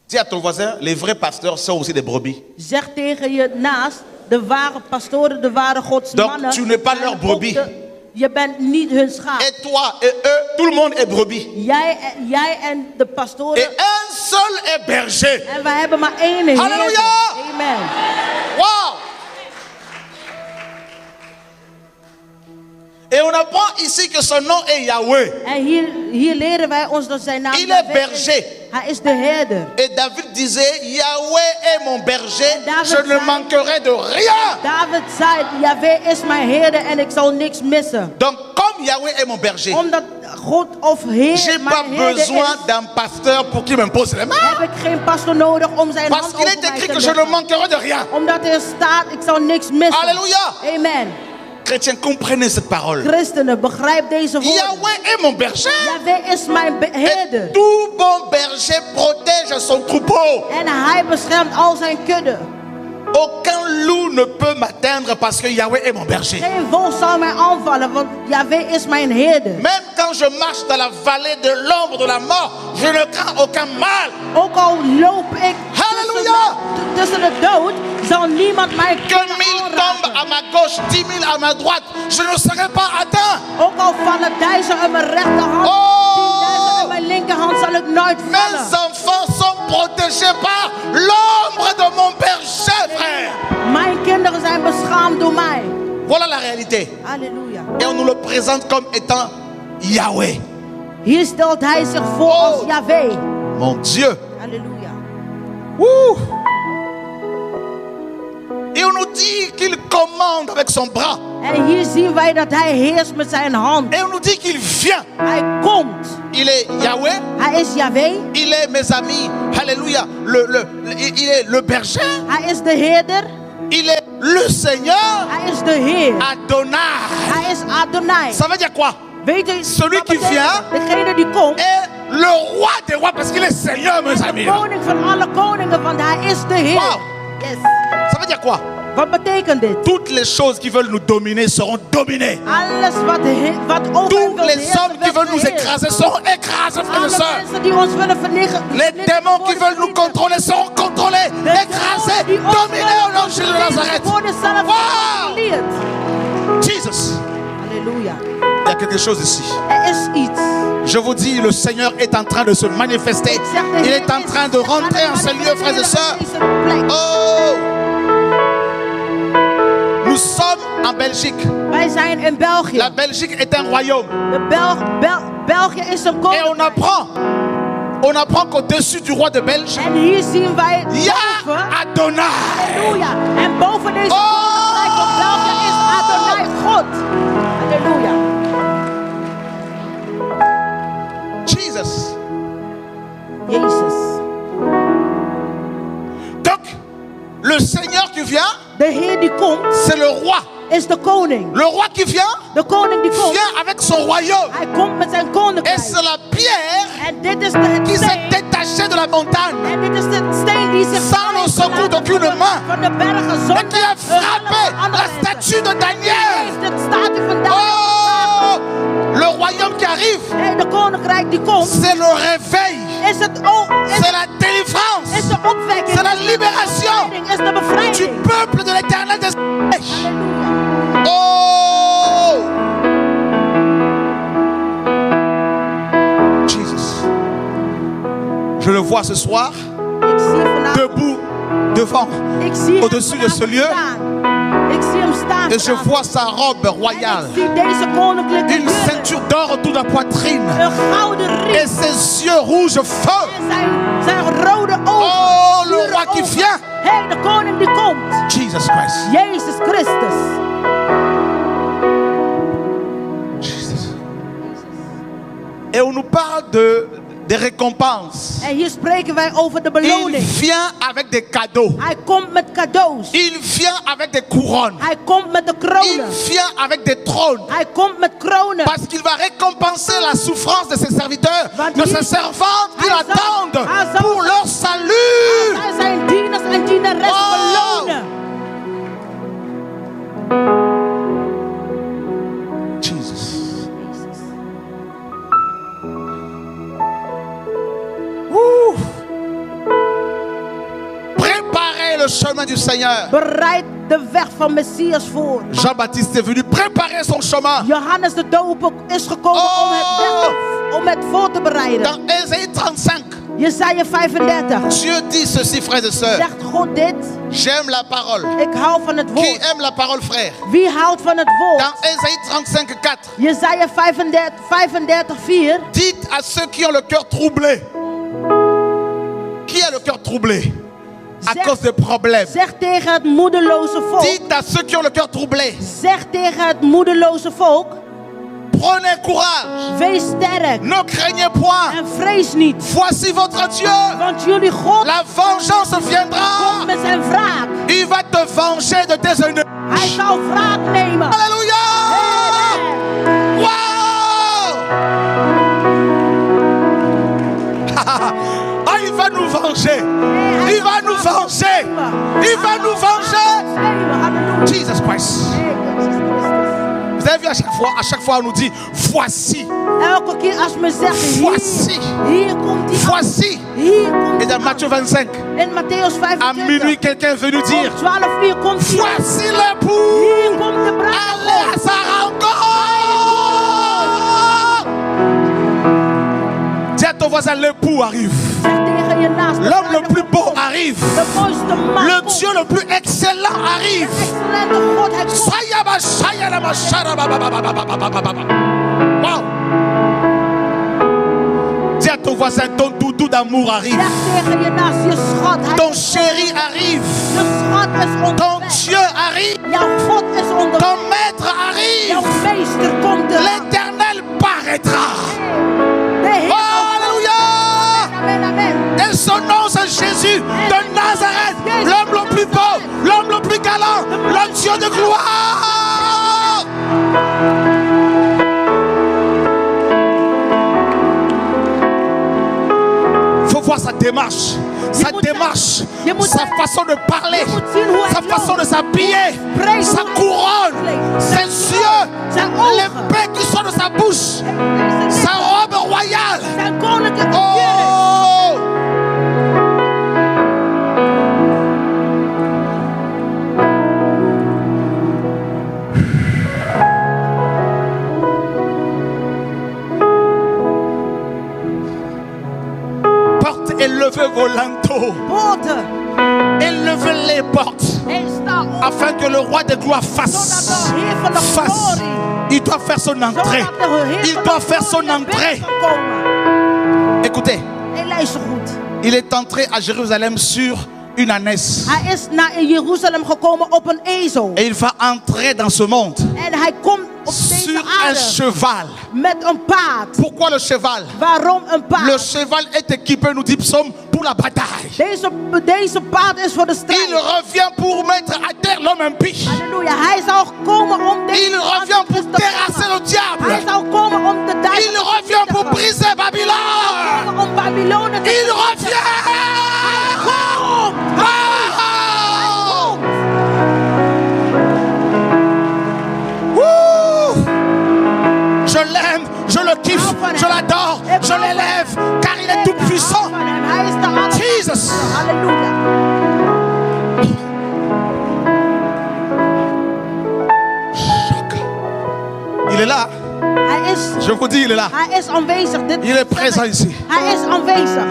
[SPEAKER 1] Dis à ton voisin, les vrais pasteurs sont aussi des brebis.
[SPEAKER 2] Zeg tegen je naast, de ware pastoren, de ware godsmannen.
[SPEAKER 1] Donc, tu n'es pas leur
[SPEAKER 2] zijn
[SPEAKER 1] brebis.
[SPEAKER 2] ook je bent niet hun schaap.
[SPEAKER 1] Et toi et eux, tout le monde est brebis.
[SPEAKER 2] Jij en de pastoren.
[SPEAKER 1] Et un seul est berger.
[SPEAKER 2] En wij hebben maar één Heer.
[SPEAKER 1] Halleluja!
[SPEAKER 2] Amen.
[SPEAKER 1] Waouh. Et on apprend ici que son nom est Yahweh.
[SPEAKER 2] En hier leren wij ons dat zijn naam
[SPEAKER 1] Il est
[SPEAKER 2] Yahweh
[SPEAKER 1] berger.
[SPEAKER 2] Hij is de herder.
[SPEAKER 1] Et David disait, Yahweh est mon berger,
[SPEAKER 2] David
[SPEAKER 1] je ne
[SPEAKER 2] zei-
[SPEAKER 1] manquerai de rien.
[SPEAKER 2] David zei, Yahweh is mijn herder en ik zal niks missen.
[SPEAKER 1] Donc comme Yahweh est mon berger,
[SPEAKER 2] Omdat God of Heer
[SPEAKER 1] j'ai pas
[SPEAKER 2] mijn herder
[SPEAKER 1] besoin
[SPEAKER 2] is,
[SPEAKER 1] d'un pasteur pour qu'il m'impose les mains.
[SPEAKER 2] heb ik geen pastor nodig om zijn
[SPEAKER 1] Parce
[SPEAKER 2] hand
[SPEAKER 1] qu'il
[SPEAKER 2] over
[SPEAKER 1] est
[SPEAKER 2] mij
[SPEAKER 1] écrit
[SPEAKER 2] te
[SPEAKER 1] que je ne
[SPEAKER 2] leggen.
[SPEAKER 1] manquerai de rien.
[SPEAKER 2] Omdat er staat, ik zal niks missen.
[SPEAKER 1] Alléluia.
[SPEAKER 2] Amen.
[SPEAKER 1] Chrétiens, comprenez cette parole.
[SPEAKER 2] Christenen, begrijp deze woorden.
[SPEAKER 1] Yahweh est mon berger.
[SPEAKER 2] Yahweh is mijn herder.
[SPEAKER 1] Et tout bon berger protège son troupeau.
[SPEAKER 2] En hij beschermt al zijn kudde.
[SPEAKER 1] Aucun loup ne peut m'atteindre parce que Yahweh est mon berger.
[SPEAKER 2] Geen wolf zal mij aanvallen, want Yahweh is mijn herder.
[SPEAKER 1] Même quand je marche dans la vallée de l'ombre de la mort, je ne crains aucun mal.
[SPEAKER 2] Ook al loop ik
[SPEAKER 1] Halleluja.
[SPEAKER 2] tussen de dood, zal niemand mij
[SPEAKER 1] Que 1000 tombent à ma gauche, 10 000 à ma droite, je ne serai pas atteint.
[SPEAKER 2] Ook al vallen 1000 aan mijn rechterhand, 10.000 aan mijn linkerhand, zal ik nooit
[SPEAKER 1] Mes
[SPEAKER 2] vallen.
[SPEAKER 1] enfants sont protégés par l'ombre de mon berger, frère.
[SPEAKER 2] Mijn kinderen zijn beschaamd door mij.
[SPEAKER 1] Voilà la réalité.
[SPEAKER 2] Halleluja.
[SPEAKER 1] Et on nous le présente comme étant Yahweh.
[SPEAKER 2] Hier stelt hij zich voor als Yahweh.
[SPEAKER 1] Mon Dieu.
[SPEAKER 2] Halleluja.
[SPEAKER 1] Ouh. Et on nous dit qu'il commande avec son bras.
[SPEAKER 2] En hier zien wij dat hij heerst met zijn hand.
[SPEAKER 1] Et on nous dit qu'il vient.
[SPEAKER 2] Hij komt.
[SPEAKER 1] Il est Yahweh.
[SPEAKER 2] Hij is Yahweh.
[SPEAKER 1] Il est, mes amis, alléluia, il est le berger.
[SPEAKER 2] Hij is de herder.
[SPEAKER 1] Il est le Seigneur.
[SPEAKER 2] Hij is de Heer.
[SPEAKER 1] Adonai.
[SPEAKER 2] Hij is Adonai.
[SPEAKER 1] Ça veut dire quoi?
[SPEAKER 2] Weet je,
[SPEAKER 1] Celui qui vient
[SPEAKER 2] degene die komt,
[SPEAKER 1] est le roi des rois parce qu'il est Seigneur, mes
[SPEAKER 2] is de
[SPEAKER 1] amis.
[SPEAKER 2] koning van alle koningen, want hij is de Heer.
[SPEAKER 1] Wow.
[SPEAKER 2] Yes.
[SPEAKER 1] Ça veut dire quoi?
[SPEAKER 2] Wat betekent dit?
[SPEAKER 1] Toutes les choses qui veulent nous dominer seront dominées.
[SPEAKER 2] Alles wat over
[SPEAKER 1] Tous
[SPEAKER 2] wil
[SPEAKER 1] les
[SPEAKER 2] heersen,
[SPEAKER 1] hommes qui veulent nous
[SPEAKER 2] beheerst.
[SPEAKER 1] écraser seront écrasés, frères et
[SPEAKER 2] Alle
[SPEAKER 1] sœurs.
[SPEAKER 2] mensen die ons willen vernietigen,
[SPEAKER 1] Les démons qui veulent nous contrôler seront contrôlés, écrasés, dominés au nom de Jésus de Nazareth. Wow! Jesus.
[SPEAKER 2] Halleluja.
[SPEAKER 1] Il y a quelque chose ici.
[SPEAKER 2] Is iets.
[SPEAKER 1] Je vous dis, le Seigneur est en train de se manifester. Il est en train de rentrer en ce lieu, frères et sœurs. Oh! Nous sommes en Belgique.
[SPEAKER 2] Wij zijn in België.
[SPEAKER 1] La Belgique est un royaume.
[SPEAKER 2] België is een
[SPEAKER 1] Et
[SPEAKER 2] koninkrijk.
[SPEAKER 1] on apprend qu'au-dessus du roi de Belge,
[SPEAKER 2] En hier zien wij
[SPEAKER 1] il y a
[SPEAKER 2] boven.
[SPEAKER 1] Adonai.
[SPEAKER 2] Halleluja. En boven deze koninkrijk van België is Adonai God. Halleluja.
[SPEAKER 1] Jesus.
[SPEAKER 2] Jezus.
[SPEAKER 1] Donc, le Seigneur qui vient,
[SPEAKER 2] De Heer die komt,
[SPEAKER 1] c'est le roi.
[SPEAKER 2] is de koning.
[SPEAKER 1] Le roi qui vient,
[SPEAKER 2] De koning die komt,
[SPEAKER 1] vient avec son royaume.
[SPEAKER 2] hij komt met zijn
[SPEAKER 1] Et
[SPEAKER 2] koninkrijk.
[SPEAKER 1] c'est la pierre
[SPEAKER 2] En dit is het
[SPEAKER 1] qui s'est
[SPEAKER 2] steen.
[SPEAKER 1] détachée de la montagne
[SPEAKER 2] En dit is de steen die zich
[SPEAKER 1] sans le secours d'aucune main
[SPEAKER 2] van de bergen
[SPEAKER 1] et
[SPEAKER 2] zonder
[SPEAKER 1] qui a frappé
[SPEAKER 2] andere
[SPEAKER 1] la
[SPEAKER 2] mensen.
[SPEAKER 1] statue de Daniel.
[SPEAKER 2] Heeft het statue van Daniel.
[SPEAKER 1] Oh, le royaume qui arrive,
[SPEAKER 2] En de koninkrijk die komt,
[SPEAKER 1] c'est le réveil,
[SPEAKER 2] is het
[SPEAKER 1] c'est la délivrance,
[SPEAKER 2] is de opwekking,
[SPEAKER 1] c'est la
[SPEAKER 2] is de
[SPEAKER 1] libération
[SPEAKER 2] bevrijding, is de
[SPEAKER 1] du
[SPEAKER 2] bevrijding.
[SPEAKER 1] peuple de l'éternel des
[SPEAKER 2] Halleluja.
[SPEAKER 1] Oh! Jesus. Je le vois ce soir,
[SPEAKER 2] Ik zie vanavond,
[SPEAKER 1] debout, devant,
[SPEAKER 2] ik zie hem
[SPEAKER 1] au-dessus de ce
[SPEAKER 2] vanavond
[SPEAKER 1] lieu.
[SPEAKER 2] staan. Ik zie hem staan.
[SPEAKER 1] et je
[SPEAKER 2] vanavond.
[SPEAKER 1] vois sa robe
[SPEAKER 2] En
[SPEAKER 1] royale,
[SPEAKER 2] ik zie deze koninklijke
[SPEAKER 1] une
[SPEAKER 2] jurk,
[SPEAKER 1] ceinture d'or autour de la poitrine
[SPEAKER 2] een gouden
[SPEAKER 1] et
[SPEAKER 2] ring
[SPEAKER 1] ses yeux rouges feu.
[SPEAKER 2] en zijn rode ogen.
[SPEAKER 1] Oh, le
[SPEAKER 2] pure
[SPEAKER 1] roi qui
[SPEAKER 2] ogen.
[SPEAKER 1] vient.
[SPEAKER 2] Hey, de koning die komt.
[SPEAKER 1] Jesus Christ.
[SPEAKER 2] Jezus Christus.
[SPEAKER 1] Jesus. Et on nous parle des récompenses.
[SPEAKER 2] En hier spreken wij over de
[SPEAKER 1] Il
[SPEAKER 2] beloning.
[SPEAKER 1] vient avec des cadeaux.
[SPEAKER 2] Hij komt met cadeaus.
[SPEAKER 1] Il vient avec des couronnes.
[SPEAKER 2] Hij komt met de
[SPEAKER 1] Il
[SPEAKER 2] kronen.
[SPEAKER 1] vient avec des trônes.
[SPEAKER 2] Hij komt met kronen.
[SPEAKER 1] Parce qu'il va récompenser la souffrance de ses serviteurs, de ses servantes qui l'attendent pour leur salut.
[SPEAKER 2] Hij zijn dieners en dienaressen
[SPEAKER 1] Oh.
[SPEAKER 2] belonen.
[SPEAKER 1] Jesus. Préparez le chemin du Seigneur.
[SPEAKER 2] Bereid de weg van Messias voor.
[SPEAKER 1] Jean-Baptiste est venu préparer son chemin.
[SPEAKER 2] Johannes de Doper is gekomen om het voor te bereiden.
[SPEAKER 1] Dans Ésaïe 35,
[SPEAKER 2] Jesaja 35.
[SPEAKER 1] Dieu dit ceci, frères et sœurs.
[SPEAKER 2] Zegt God dit.
[SPEAKER 1] J'aime la parole.
[SPEAKER 2] Ik hou van het
[SPEAKER 1] Qui
[SPEAKER 2] woord.
[SPEAKER 1] aime la parole, frère?
[SPEAKER 2] Wie houdt van het woord?
[SPEAKER 1] Dans Ésaïe 35, 4,
[SPEAKER 2] Jesaja 35, 4.
[SPEAKER 1] dites à ceux qui ont le cœur troublé. Qui a le cœur troublé? À
[SPEAKER 2] Zeg-
[SPEAKER 1] cause des problèmes.
[SPEAKER 2] Zeg tegen het moedeloze volk.
[SPEAKER 1] Dites à ceux qui ont le cœur troublé.
[SPEAKER 2] Zeg tegen het moedeloze volk.
[SPEAKER 1] Prenez courage.
[SPEAKER 2] Wees sterk.
[SPEAKER 1] Ne craignez point.
[SPEAKER 2] En vrees niet.
[SPEAKER 1] Voici votre Dieu.
[SPEAKER 2] Want jullie God
[SPEAKER 1] La vengeance viendra.
[SPEAKER 2] komt met zijn wraak.
[SPEAKER 1] Il va te venger de tes ennemis.
[SPEAKER 2] Hij zal wraak nemen.
[SPEAKER 1] Alléluia.
[SPEAKER 2] Amen.
[SPEAKER 1] Wow. Ah, il va nous venger. Il va nous venger. Il va nous venger.
[SPEAKER 2] Halleluja.
[SPEAKER 1] Jesus Christ. Vous avez vu, à chaque fois on nous dit voici,
[SPEAKER 2] Elke keer als men zegt
[SPEAKER 1] voici,
[SPEAKER 2] hier komt hij.
[SPEAKER 1] voici.
[SPEAKER 2] Hier komt
[SPEAKER 1] Et dans Matthieu 25,
[SPEAKER 2] in Matthäus
[SPEAKER 1] à
[SPEAKER 2] 25.
[SPEAKER 1] minuit, quelqu'un est venu dire
[SPEAKER 2] Om 12 uur komt hij.
[SPEAKER 1] voici l'époux.
[SPEAKER 2] Hier komt de
[SPEAKER 1] Allez à
[SPEAKER 2] bruidegom.
[SPEAKER 1] sa rencontre. Dis à ton voisin, l'époux arrive.
[SPEAKER 2] Zeg tegen je naast. de
[SPEAKER 1] L'homme le plus beau
[SPEAKER 2] bruidegom.
[SPEAKER 1] arrive.
[SPEAKER 2] De mooiste man
[SPEAKER 1] Le
[SPEAKER 2] komt.
[SPEAKER 1] Dieu le plus excellent arrive.
[SPEAKER 2] Excellente God, hij komt.
[SPEAKER 1] Sayaba, sayaba, sayaba, wow. Dis à ton voisin, ton doudou d'amour arrive.
[SPEAKER 2] Zeg tegen je naast je schat.
[SPEAKER 1] Ton chéri arrive.
[SPEAKER 2] Je schat is
[SPEAKER 1] Ton
[SPEAKER 2] onderweg.
[SPEAKER 1] Dieu arrive,
[SPEAKER 2] Jouw God is onderweg.
[SPEAKER 1] ton maître
[SPEAKER 2] Jouw
[SPEAKER 1] arrive,
[SPEAKER 2] meester komt eraan.
[SPEAKER 1] l'Éternel paraîtra.
[SPEAKER 2] De Heer
[SPEAKER 1] Oh,
[SPEAKER 2] zal
[SPEAKER 1] alléluia!
[SPEAKER 2] Amen, amen.
[SPEAKER 1] Et son nom c'est Jésus de Nazareth, l'homme le plus beau, l'homme le plus galant, le Dieu de gloire. Faut voir sa démarche, sa façon de parler, sa façon de s'habiller, sa couronne, ses yeux, l'épée qui sort de sa bouche, sa robe royale.
[SPEAKER 2] Zijn koninklijke kleding.
[SPEAKER 1] Oh! Porte et levez vos linteaux,
[SPEAKER 2] Poorten.
[SPEAKER 1] élevez les portes,
[SPEAKER 2] En sta op.
[SPEAKER 1] afin que le roi de gloire
[SPEAKER 2] Zodat
[SPEAKER 1] fasse.
[SPEAKER 2] de Heer van de glorie.
[SPEAKER 1] Il doit faire son entrée.
[SPEAKER 2] Zodat de Heer
[SPEAKER 1] Il
[SPEAKER 2] van
[SPEAKER 1] doit
[SPEAKER 2] de
[SPEAKER 1] faire son
[SPEAKER 2] glorie naar binnen
[SPEAKER 1] entrée.
[SPEAKER 2] kan komen.
[SPEAKER 1] Écoutez,
[SPEAKER 2] En luister goed.
[SPEAKER 1] il est entré à Jérusalem sur une ânesse.
[SPEAKER 2] Hij is naar Jeruzalem gekomen op een ezel.
[SPEAKER 1] Et il va entrer dans ce monde
[SPEAKER 2] En hij komt op deze
[SPEAKER 1] sur un
[SPEAKER 2] aarde
[SPEAKER 1] cheval.
[SPEAKER 2] met een paard.
[SPEAKER 1] Pourquoi le cheval?
[SPEAKER 2] Waarom een
[SPEAKER 1] Le
[SPEAKER 2] paard?
[SPEAKER 1] cheval est équipé, nous dit Psaume, pour la bataille.
[SPEAKER 2] Deze paard is voor de
[SPEAKER 1] Il
[SPEAKER 2] strijd.
[SPEAKER 1] revient pour mettre à terre l'homme impie.
[SPEAKER 2] Halleluja. Hij zou komen om
[SPEAKER 1] Il
[SPEAKER 2] deze
[SPEAKER 1] revient pour
[SPEAKER 2] antichrist te
[SPEAKER 1] terrasser le
[SPEAKER 2] vangen.
[SPEAKER 1] diable.
[SPEAKER 2] Hij zou komen om de
[SPEAKER 1] Il
[SPEAKER 2] duivel
[SPEAKER 1] revient pour
[SPEAKER 2] te
[SPEAKER 1] briser Babylone.
[SPEAKER 2] vangen, om Babylon te
[SPEAKER 1] Il revient.
[SPEAKER 2] Kom!
[SPEAKER 1] Ah! Ouh! Je l'aime, je le kiffe, je l'adore, je l'élève, car il est tout puissant.
[SPEAKER 2] Hij is de allerhoogste.
[SPEAKER 1] Jesus.
[SPEAKER 2] Halleluja.
[SPEAKER 1] Il est là,
[SPEAKER 2] Hij is,
[SPEAKER 1] je vous dis, il est là.
[SPEAKER 2] hij is aanwezig. Dit
[SPEAKER 1] Il est présent ici.
[SPEAKER 2] Hij is aanwezig.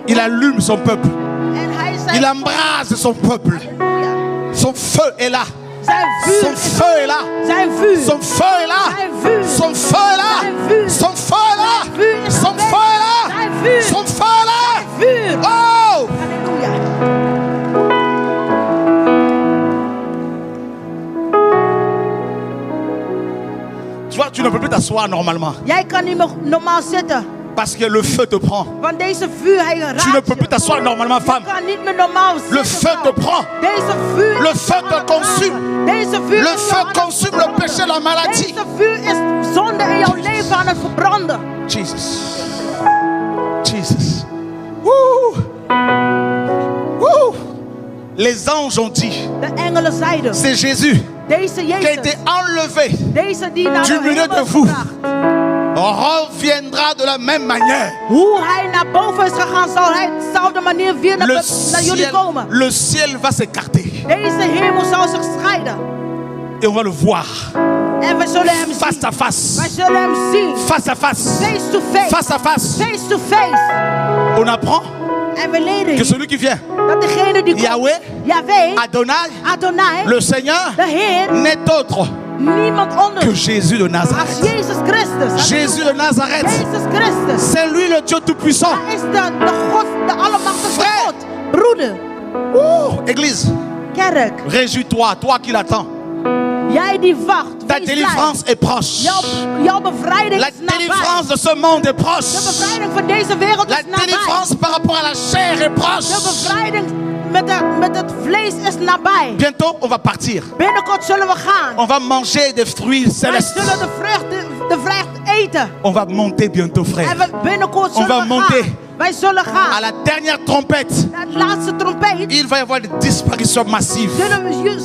[SPEAKER 1] Il allume son peuple.
[SPEAKER 2] En hij zei,
[SPEAKER 1] Il embrase son peuple.
[SPEAKER 2] Halleluja.
[SPEAKER 1] Son feu est là.
[SPEAKER 2] Zijn vuur
[SPEAKER 1] Son
[SPEAKER 2] is
[SPEAKER 1] feu est là.
[SPEAKER 2] zijn vuur.
[SPEAKER 1] Son feu est là.
[SPEAKER 2] Zijn vuur.
[SPEAKER 1] Son feu est là.
[SPEAKER 2] Zijn vuur.
[SPEAKER 1] Son feu est là.
[SPEAKER 2] Zijn vuur is
[SPEAKER 1] Son
[SPEAKER 2] aanwezig.
[SPEAKER 1] feu est là.
[SPEAKER 2] Zijn vuur.
[SPEAKER 1] Son feu est là.
[SPEAKER 2] Vuur.
[SPEAKER 1] Oh!
[SPEAKER 2] Halleluja.
[SPEAKER 1] Tu vois, tu ne peux plus t'asseoir normalement.
[SPEAKER 2] Jij kan niet meer normaal zitten.
[SPEAKER 1] Parce que le feu te prend.
[SPEAKER 2] Want deze vuur, hij raakt
[SPEAKER 1] Tu ne peux
[SPEAKER 2] je.
[SPEAKER 1] plus t'asseoir normalement, femme.
[SPEAKER 2] Je kan niet meer normaal zitten.
[SPEAKER 1] Le feu
[SPEAKER 2] vrouw.
[SPEAKER 1] te prend.
[SPEAKER 2] Deze vuur
[SPEAKER 1] Le
[SPEAKER 2] is
[SPEAKER 1] feu te
[SPEAKER 2] aan het
[SPEAKER 1] consume.
[SPEAKER 2] raken. Deze vuur
[SPEAKER 1] Le
[SPEAKER 2] is
[SPEAKER 1] feu
[SPEAKER 2] jou aan het
[SPEAKER 1] consume le
[SPEAKER 2] verbranden.
[SPEAKER 1] péché, la maladie.
[SPEAKER 2] Deze vuur is zonde in jouw leven aan het verbranden.
[SPEAKER 1] Jesus. Jesus. Woo. Woo. Les anges ont dit,
[SPEAKER 2] De engelen zeiden,
[SPEAKER 1] c'est Jésus
[SPEAKER 2] deze
[SPEAKER 1] qui a
[SPEAKER 2] Jezus,
[SPEAKER 1] été enlevé
[SPEAKER 2] deze die naar
[SPEAKER 1] du
[SPEAKER 2] de
[SPEAKER 1] milieu
[SPEAKER 2] hemel
[SPEAKER 1] de
[SPEAKER 2] is
[SPEAKER 1] vous.
[SPEAKER 2] gebracht.
[SPEAKER 1] reviendra de la même manière.
[SPEAKER 2] Hoe hij naar boven is gegaan, zal hij op dezelfde manier weer naar jullie komen.
[SPEAKER 1] Le ciel va s'écarter
[SPEAKER 2] Deze hemel zal zich scheiden.
[SPEAKER 1] et on va le voir
[SPEAKER 2] En we zullen hem
[SPEAKER 1] face
[SPEAKER 2] zien.
[SPEAKER 1] à face.
[SPEAKER 2] Wij zullen hem zien.
[SPEAKER 1] Face à face.
[SPEAKER 2] Face to face.
[SPEAKER 1] Face à face.
[SPEAKER 2] Face to face.
[SPEAKER 1] On apprend
[SPEAKER 2] En we leren
[SPEAKER 1] que
[SPEAKER 2] hier
[SPEAKER 1] celui qui vient,
[SPEAKER 2] dat degene die komt,
[SPEAKER 1] Yahweh,
[SPEAKER 2] Yahweh,
[SPEAKER 1] Adonai,
[SPEAKER 2] Adonai,
[SPEAKER 1] le Seigneur,
[SPEAKER 2] de Heer,
[SPEAKER 1] n'est autre
[SPEAKER 2] niemand
[SPEAKER 1] que
[SPEAKER 2] anders
[SPEAKER 1] Jésus de
[SPEAKER 2] als
[SPEAKER 1] Nazareth.
[SPEAKER 2] Jezus Christus.
[SPEAKER 1] Jésus de Nazareth,
[SPEAKER 2] Jezus Christus.
[SPEAKER 1] c'est lui le Dieu Tout-Puissant.
[SPEAKER 2] Hij is de God, de allemachtige
[SPEAKER 1] Frère.
[SPEAKER 2] God. Broeder,
[SPEAKER 1] Ouh, Église,
[SPEAKER 2] kerk,
[SPEAKER 1] réjouis-toi, toi qui l'attends.
[SPEAKER 2] jij die wacht,
[SPEAKER 1] Ta
[SPEAKER 2] wees blij.
[SPEAKER 1] délivrance est proche.
[SPEAKER 2] Jouw bevrijding
[SPEAKER 1] La
[SPEAKER 2] is nabij.
[SPEAKER 1] délivrance de ce monde est
[SPEAKER 2] De
[SPEAKER 1] proche.
[SPEAKER 2] bevrijding van deze wereld
[SPEAKER 1] La
[SPEAKER 2] is nabij.
[SPEAKER 1] délivrance par rapport à la chair est
[SPEAKER 2] De
[SPEAKER 1] proche.
[SPEAKER 2] bevrijding met het vlees is nabij.
[SPEAKER 1] Bientôt, on va partir.
[SPEAKER 2] Binnenkort zullen we gaan.
[SPEAKER 1] On va manger des fruits
[SPEAKER 2] Wij
[SPEAKER 1] célestes.
[SPEAKER 2] zullen de vrucht eten.
[SPEAKER 1] On va monter bientôt,
[SPEAKER 2] En
[SPEAKER 1] frère.
[SPEAKER 2] binnenkort
[SPEAKER 1] On
[SPEAKER 2] zullen
[SPEAKER 1] va
[SPEAKER 2] we
[SPEAKER 1] monter.
[SPEAKER 2] gaan. Wij zullen
[SPEAKER 1] À
[SPEAKER 2] gaan.
[SPEAKER 1] la dernière trompette,
[SPEAKER 2] Het laatste trompet.
[SPEAKER 1] il va y avoir des disparitions massives.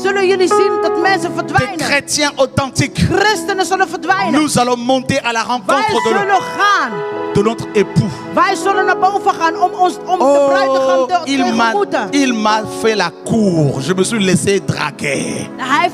[SPEAKER 2] Zullen jullie zien dat mensen
[SPEAKER 1] Des
[SPEAKER 2] verdwijnen.
[SPEAKER 1] chrétiens authentiques.
[SPEAKER 2] Christenen zullen verdwijnen.
[SPEAKER 1] Nous allons monter à la
[SPEAKER 2] Wij
[SPEAKER 1] rencontre
[SPEAKER 2] zullen gaan.
[SPEAKER 1] de notre époux.
[SPEAKER 2] Wij zullen naar boven gaan om de bruidegom
[SPEAKER 1] Oh,
[SPEAKER 2] te tegemoeten.
[SPEAKER 1] il m'a fait la cour. Je me suis laissé draguer.
[SPEAKER 2] Hij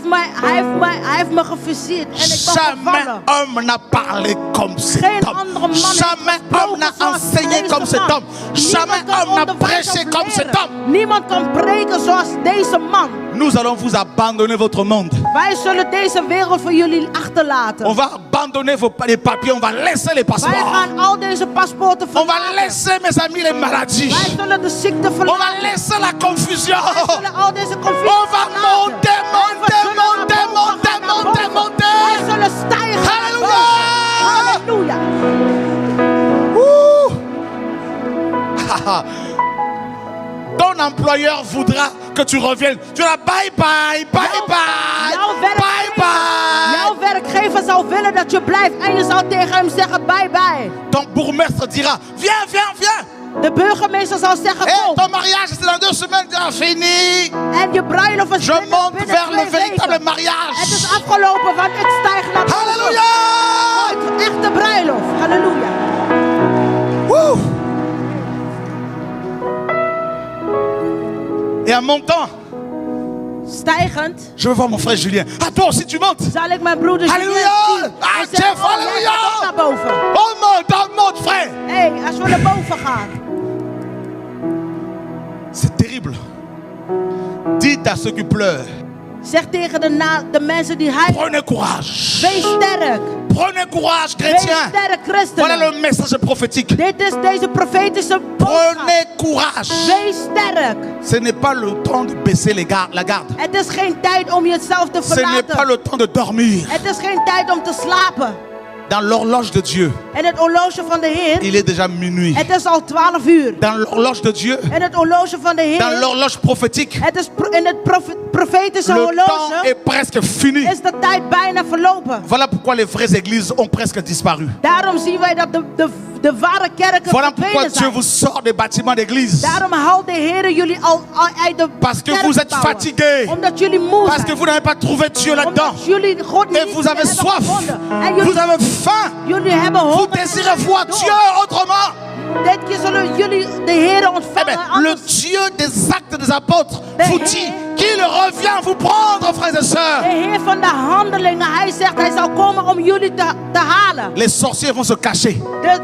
[SPEAKER 2] heeft me geviseerd en ik ben
[SPEAKER 1] Jamais
[SPEAKER 2] gevallen.
[SPEAKER 1] homme n'a parlé comme cet
[SPEAKER 2] Geen
[SPEAKER 1] homme.
[SPEAKER 2] andere man heeft
[SPEAKER 1] Jamais homme n'a
[SPEAKER 2] gesproken zoals
[SPEAKER 1] enseigné
[SPEAKER 2] deze
[SPEAKER 1] comme cet
[SPEAKER 2] man.
[SPEAKER 1] homme. Jamais
[SPEAKER 2] Niemand kan
[SPEAKER 1] homme n'a
[SPEAKER 2] onderwijs
[SPEAKER 1] prêché
[SPEAKER 2] of
[SPEAKER 1] comme cet
[SPEAKER 2] leren.
[SPEAKER 1] homme.
[SPEAKER 2] Niemand kan preken zoals deze man.
[SPEAKER 1] Nous allons vous abandonner votre monde.
[SPEAKER 2] Wij zullen deze wereld voor jullie achterlaten.
[SPEAKER 1] On va abandonner les papiers, on va laisser les
[SPEAKER 2] Wij
[SPEAKER 1] passeports.
[SPEAKER 2] gaan al deze paspoorten
[SPEAKER 1] On va
[SPEAKER 2] verlaten.
[SPEAKER 1] laisser, mes amis, les maladies.
[SPEAKER 2] Wij zullen de ziekte
[SPEAKER 1] On va
[SPEAKER 2] verlaten.
[SPEAKER 1] laisser la confusion.
[SPEAKER 2] Wij zullen al deze confusie
[SPEAKER 1] On va
[SPEAKER 2] verlaten.
[SPEAKER 1] monter,
[SPEAKER 2] En we
[SPEAKER 1] monter,
[SPEAKER 2] zullen naar
[SPEAKER 1] monter,
[SPEAKER 2] boven
[SPEAKER 1] monter,
[SPEAKER 2] gaan, naar
[SPEAKER 1] monter,
[SPEAKER 2] boven.
[SPEAKER 1] monter.
[SPEAKER 2] Wij zullen stijgen. naar
[SPEAKER 1] Halleluja.
[SPEAKER 2] boven. Halleluja.
[SPEAKER 1] Ton employeur voudra que tu reviennes. Tu vas bye bye, bye bye,
[SPEAKER 2] Jouw
[SPEAKER 1] bye bye.
[SPEAKER 2] werkgever zou willen dat je blijft en je zou tegen hem zeggen bye bye.
[SPEAKER 1] Ton bourgmestre dira, viens, viens, viens.
[SPEAKER 2] De burgemeester zal zeggen
[SPEAKER 1] Hey,
[SPEAKER 2] kom.
[SPEAKER 1] ton mariage, c'est dans 2 semaines, c'est fini.
[SPEAKER 2] En je bruiloft is
[SPEAKER 1] Je monte
[SPEAKER 2] binnen
[SPEAKER 1] vers le
[SPEAKER 2] 2
[SPEAKER 1] véritable
[SPEAKER 2] weken.
[SPEAKER 1] mariage.
[SPEAKER 2] Het is afgelopen, want ik stijg naar boven.
[SPEAKER 1] Halleluja.
[SPEAKER 2] Het echte bruiloft. Halleluja.
[SPEAKER 1] Wouh. Et en montant,
[SPEAKER 2] Stijgend
[SPEAKER 1] je veux voir mon frère Julien. Ah, toi aussi, tu montes.
[SPEAKER 2] zal ik mijn broeder Julien
[SPEAKER 1] Halleluja.
[SPEAKER 2] zien.
[SPEAKER 1] Ah,
[SPEAKER 2] En zeggen,
[SPEAKER 1] Jeff,
[SPEAKER 2] oh, jij
[SPEAKER 1] halleluja.
[SPEAKER 2] gaat ook naar boven.
[SPEAKER 1] On monte, frère.
[SPEAKER 2] Hé, als we naar boven gaan.
[SPEAKER 1] C'est terrible. Dites à ceux qui pleurent,
[SPEAKER 2] Zeg tegen de mensen die huilen.
[SPEAKER 1] prenez courage.
[SPEAKER 2] Wees sterk.
[SPEAKER 1] Prenez courage,
[SPEAKER 2] Wees
[SPEAKER 1] chrétiens.
[SPEAKER 2] sterk,
[SPEAKER 1] Voilà
[SPEAKER 2] christenen.
[SPEAKER 1] le message prophétique.
[SPEAKER 2] Dit is deze profetische boodschap.
[SPEAKER 1] Prenez courage.
[SPEAKER 2] Wees sterk.
[SPEAKER 1] Ce n'est pas le temps de baisser la garde.
[SPEAKER 2] Het is geen tijd om jezelf te
[SPEAKER 1] Ce n'est pas
[SPEAKER 2] verlaten.
[SPEAKER 1] le temps de dormir.
[SPEAKER 2] Het is geen tijd om te slapen.
[SPEAKER 1] Dans l'horloge de Dieu,
[SPEAKER 2] En het horloge van de Heer,
[SPEAKER 1] il est déjà minuit.
[SPEAKER 2] het is al 12 uur.
[SPEAKER 1] Dans l'horloge de Dieu,
[SPEAKER 2] En het horloge van de
[SPEAKER 1] dans
[SPEAKER 2] Heer,
[SPEAKER 1] l'horloge prophétique,
[SPEAKER 2] het is in het profetische
[SPEAKER 1] le temps
[SPEAKER 2] horloge,
[SPEAKER 1] est presque fini.
[SPEAKER 2] is de tijd bijna verlopen.
[SPEAKER 1] Voilà pourquoi les vraies églises ont presque disparu.
[SPEAKER 2] Daarom zien wij dat de ware kerken
[SPEAKER 1] Voilà pourquoi
[SPEAKER 2] verdwenen
[SPEAKER 1] Dieu
[SPEAKER 2] zijn.
[SPEAKER 1] vous sort des bâtiments d'église.
[SPEAKER 2] Daarom haalt de Heer jullie al uit de
[SPEAKER 1] Parce que
[SPEAKER 2] kerk
[SPEAKER 1] vous êtes
[SPEAKER 2] bouwen.
[SPEAKER 1] fatigués.
[SPEAKER 2] Omdat jullie moe
[SPEAKER 1] Parce que
[SPEAKER 2] zijn.
[SPEAKER 1] vous n'avez pas trouvé Dieu là-dedans.
[SPEAKER 2] Omdat jullie God niet
[SPEAKER 1] Et vous avez
[SPEAKER 2] hebben
[SPEAKER 1] soif.
[SPEAKER 2] gevonden. En
[SPEAKER 1] Vous
[SPEAKER 2] jullie,
[SPEAKER 1] avez faim.
[SPEAKER 2] jullie hebben
[SPEAKER 1] Vous
[SPEAKER 2] honger.
[SPEAKER 1] désirez voir Dieu autrement.
[SPEAKER 2] Dit keer zullen jullie de Heer
[SPEAKER 1] Eh
[SPEAKER 2] ontvangen.
[SPEAKER 1] bien, le
[SPEAKER 2] Anders
[SPEAKER 1] Dieu des actes des apôtres
[SPEAKER 2] De
[SPEAKER 1] vous
[SPEAKER 2] Heer-
[SPEAKER 1] dit qu'il revient vous prendre, frères et
[SPEAKER 2] de
[SPEAKER 1] sœurs.
[SPEAKER 2] Heer van de handelingen, hij zegt hij zal komen om jullie te halen.
[SPEAKER 1] Les sorciers vont se cacher.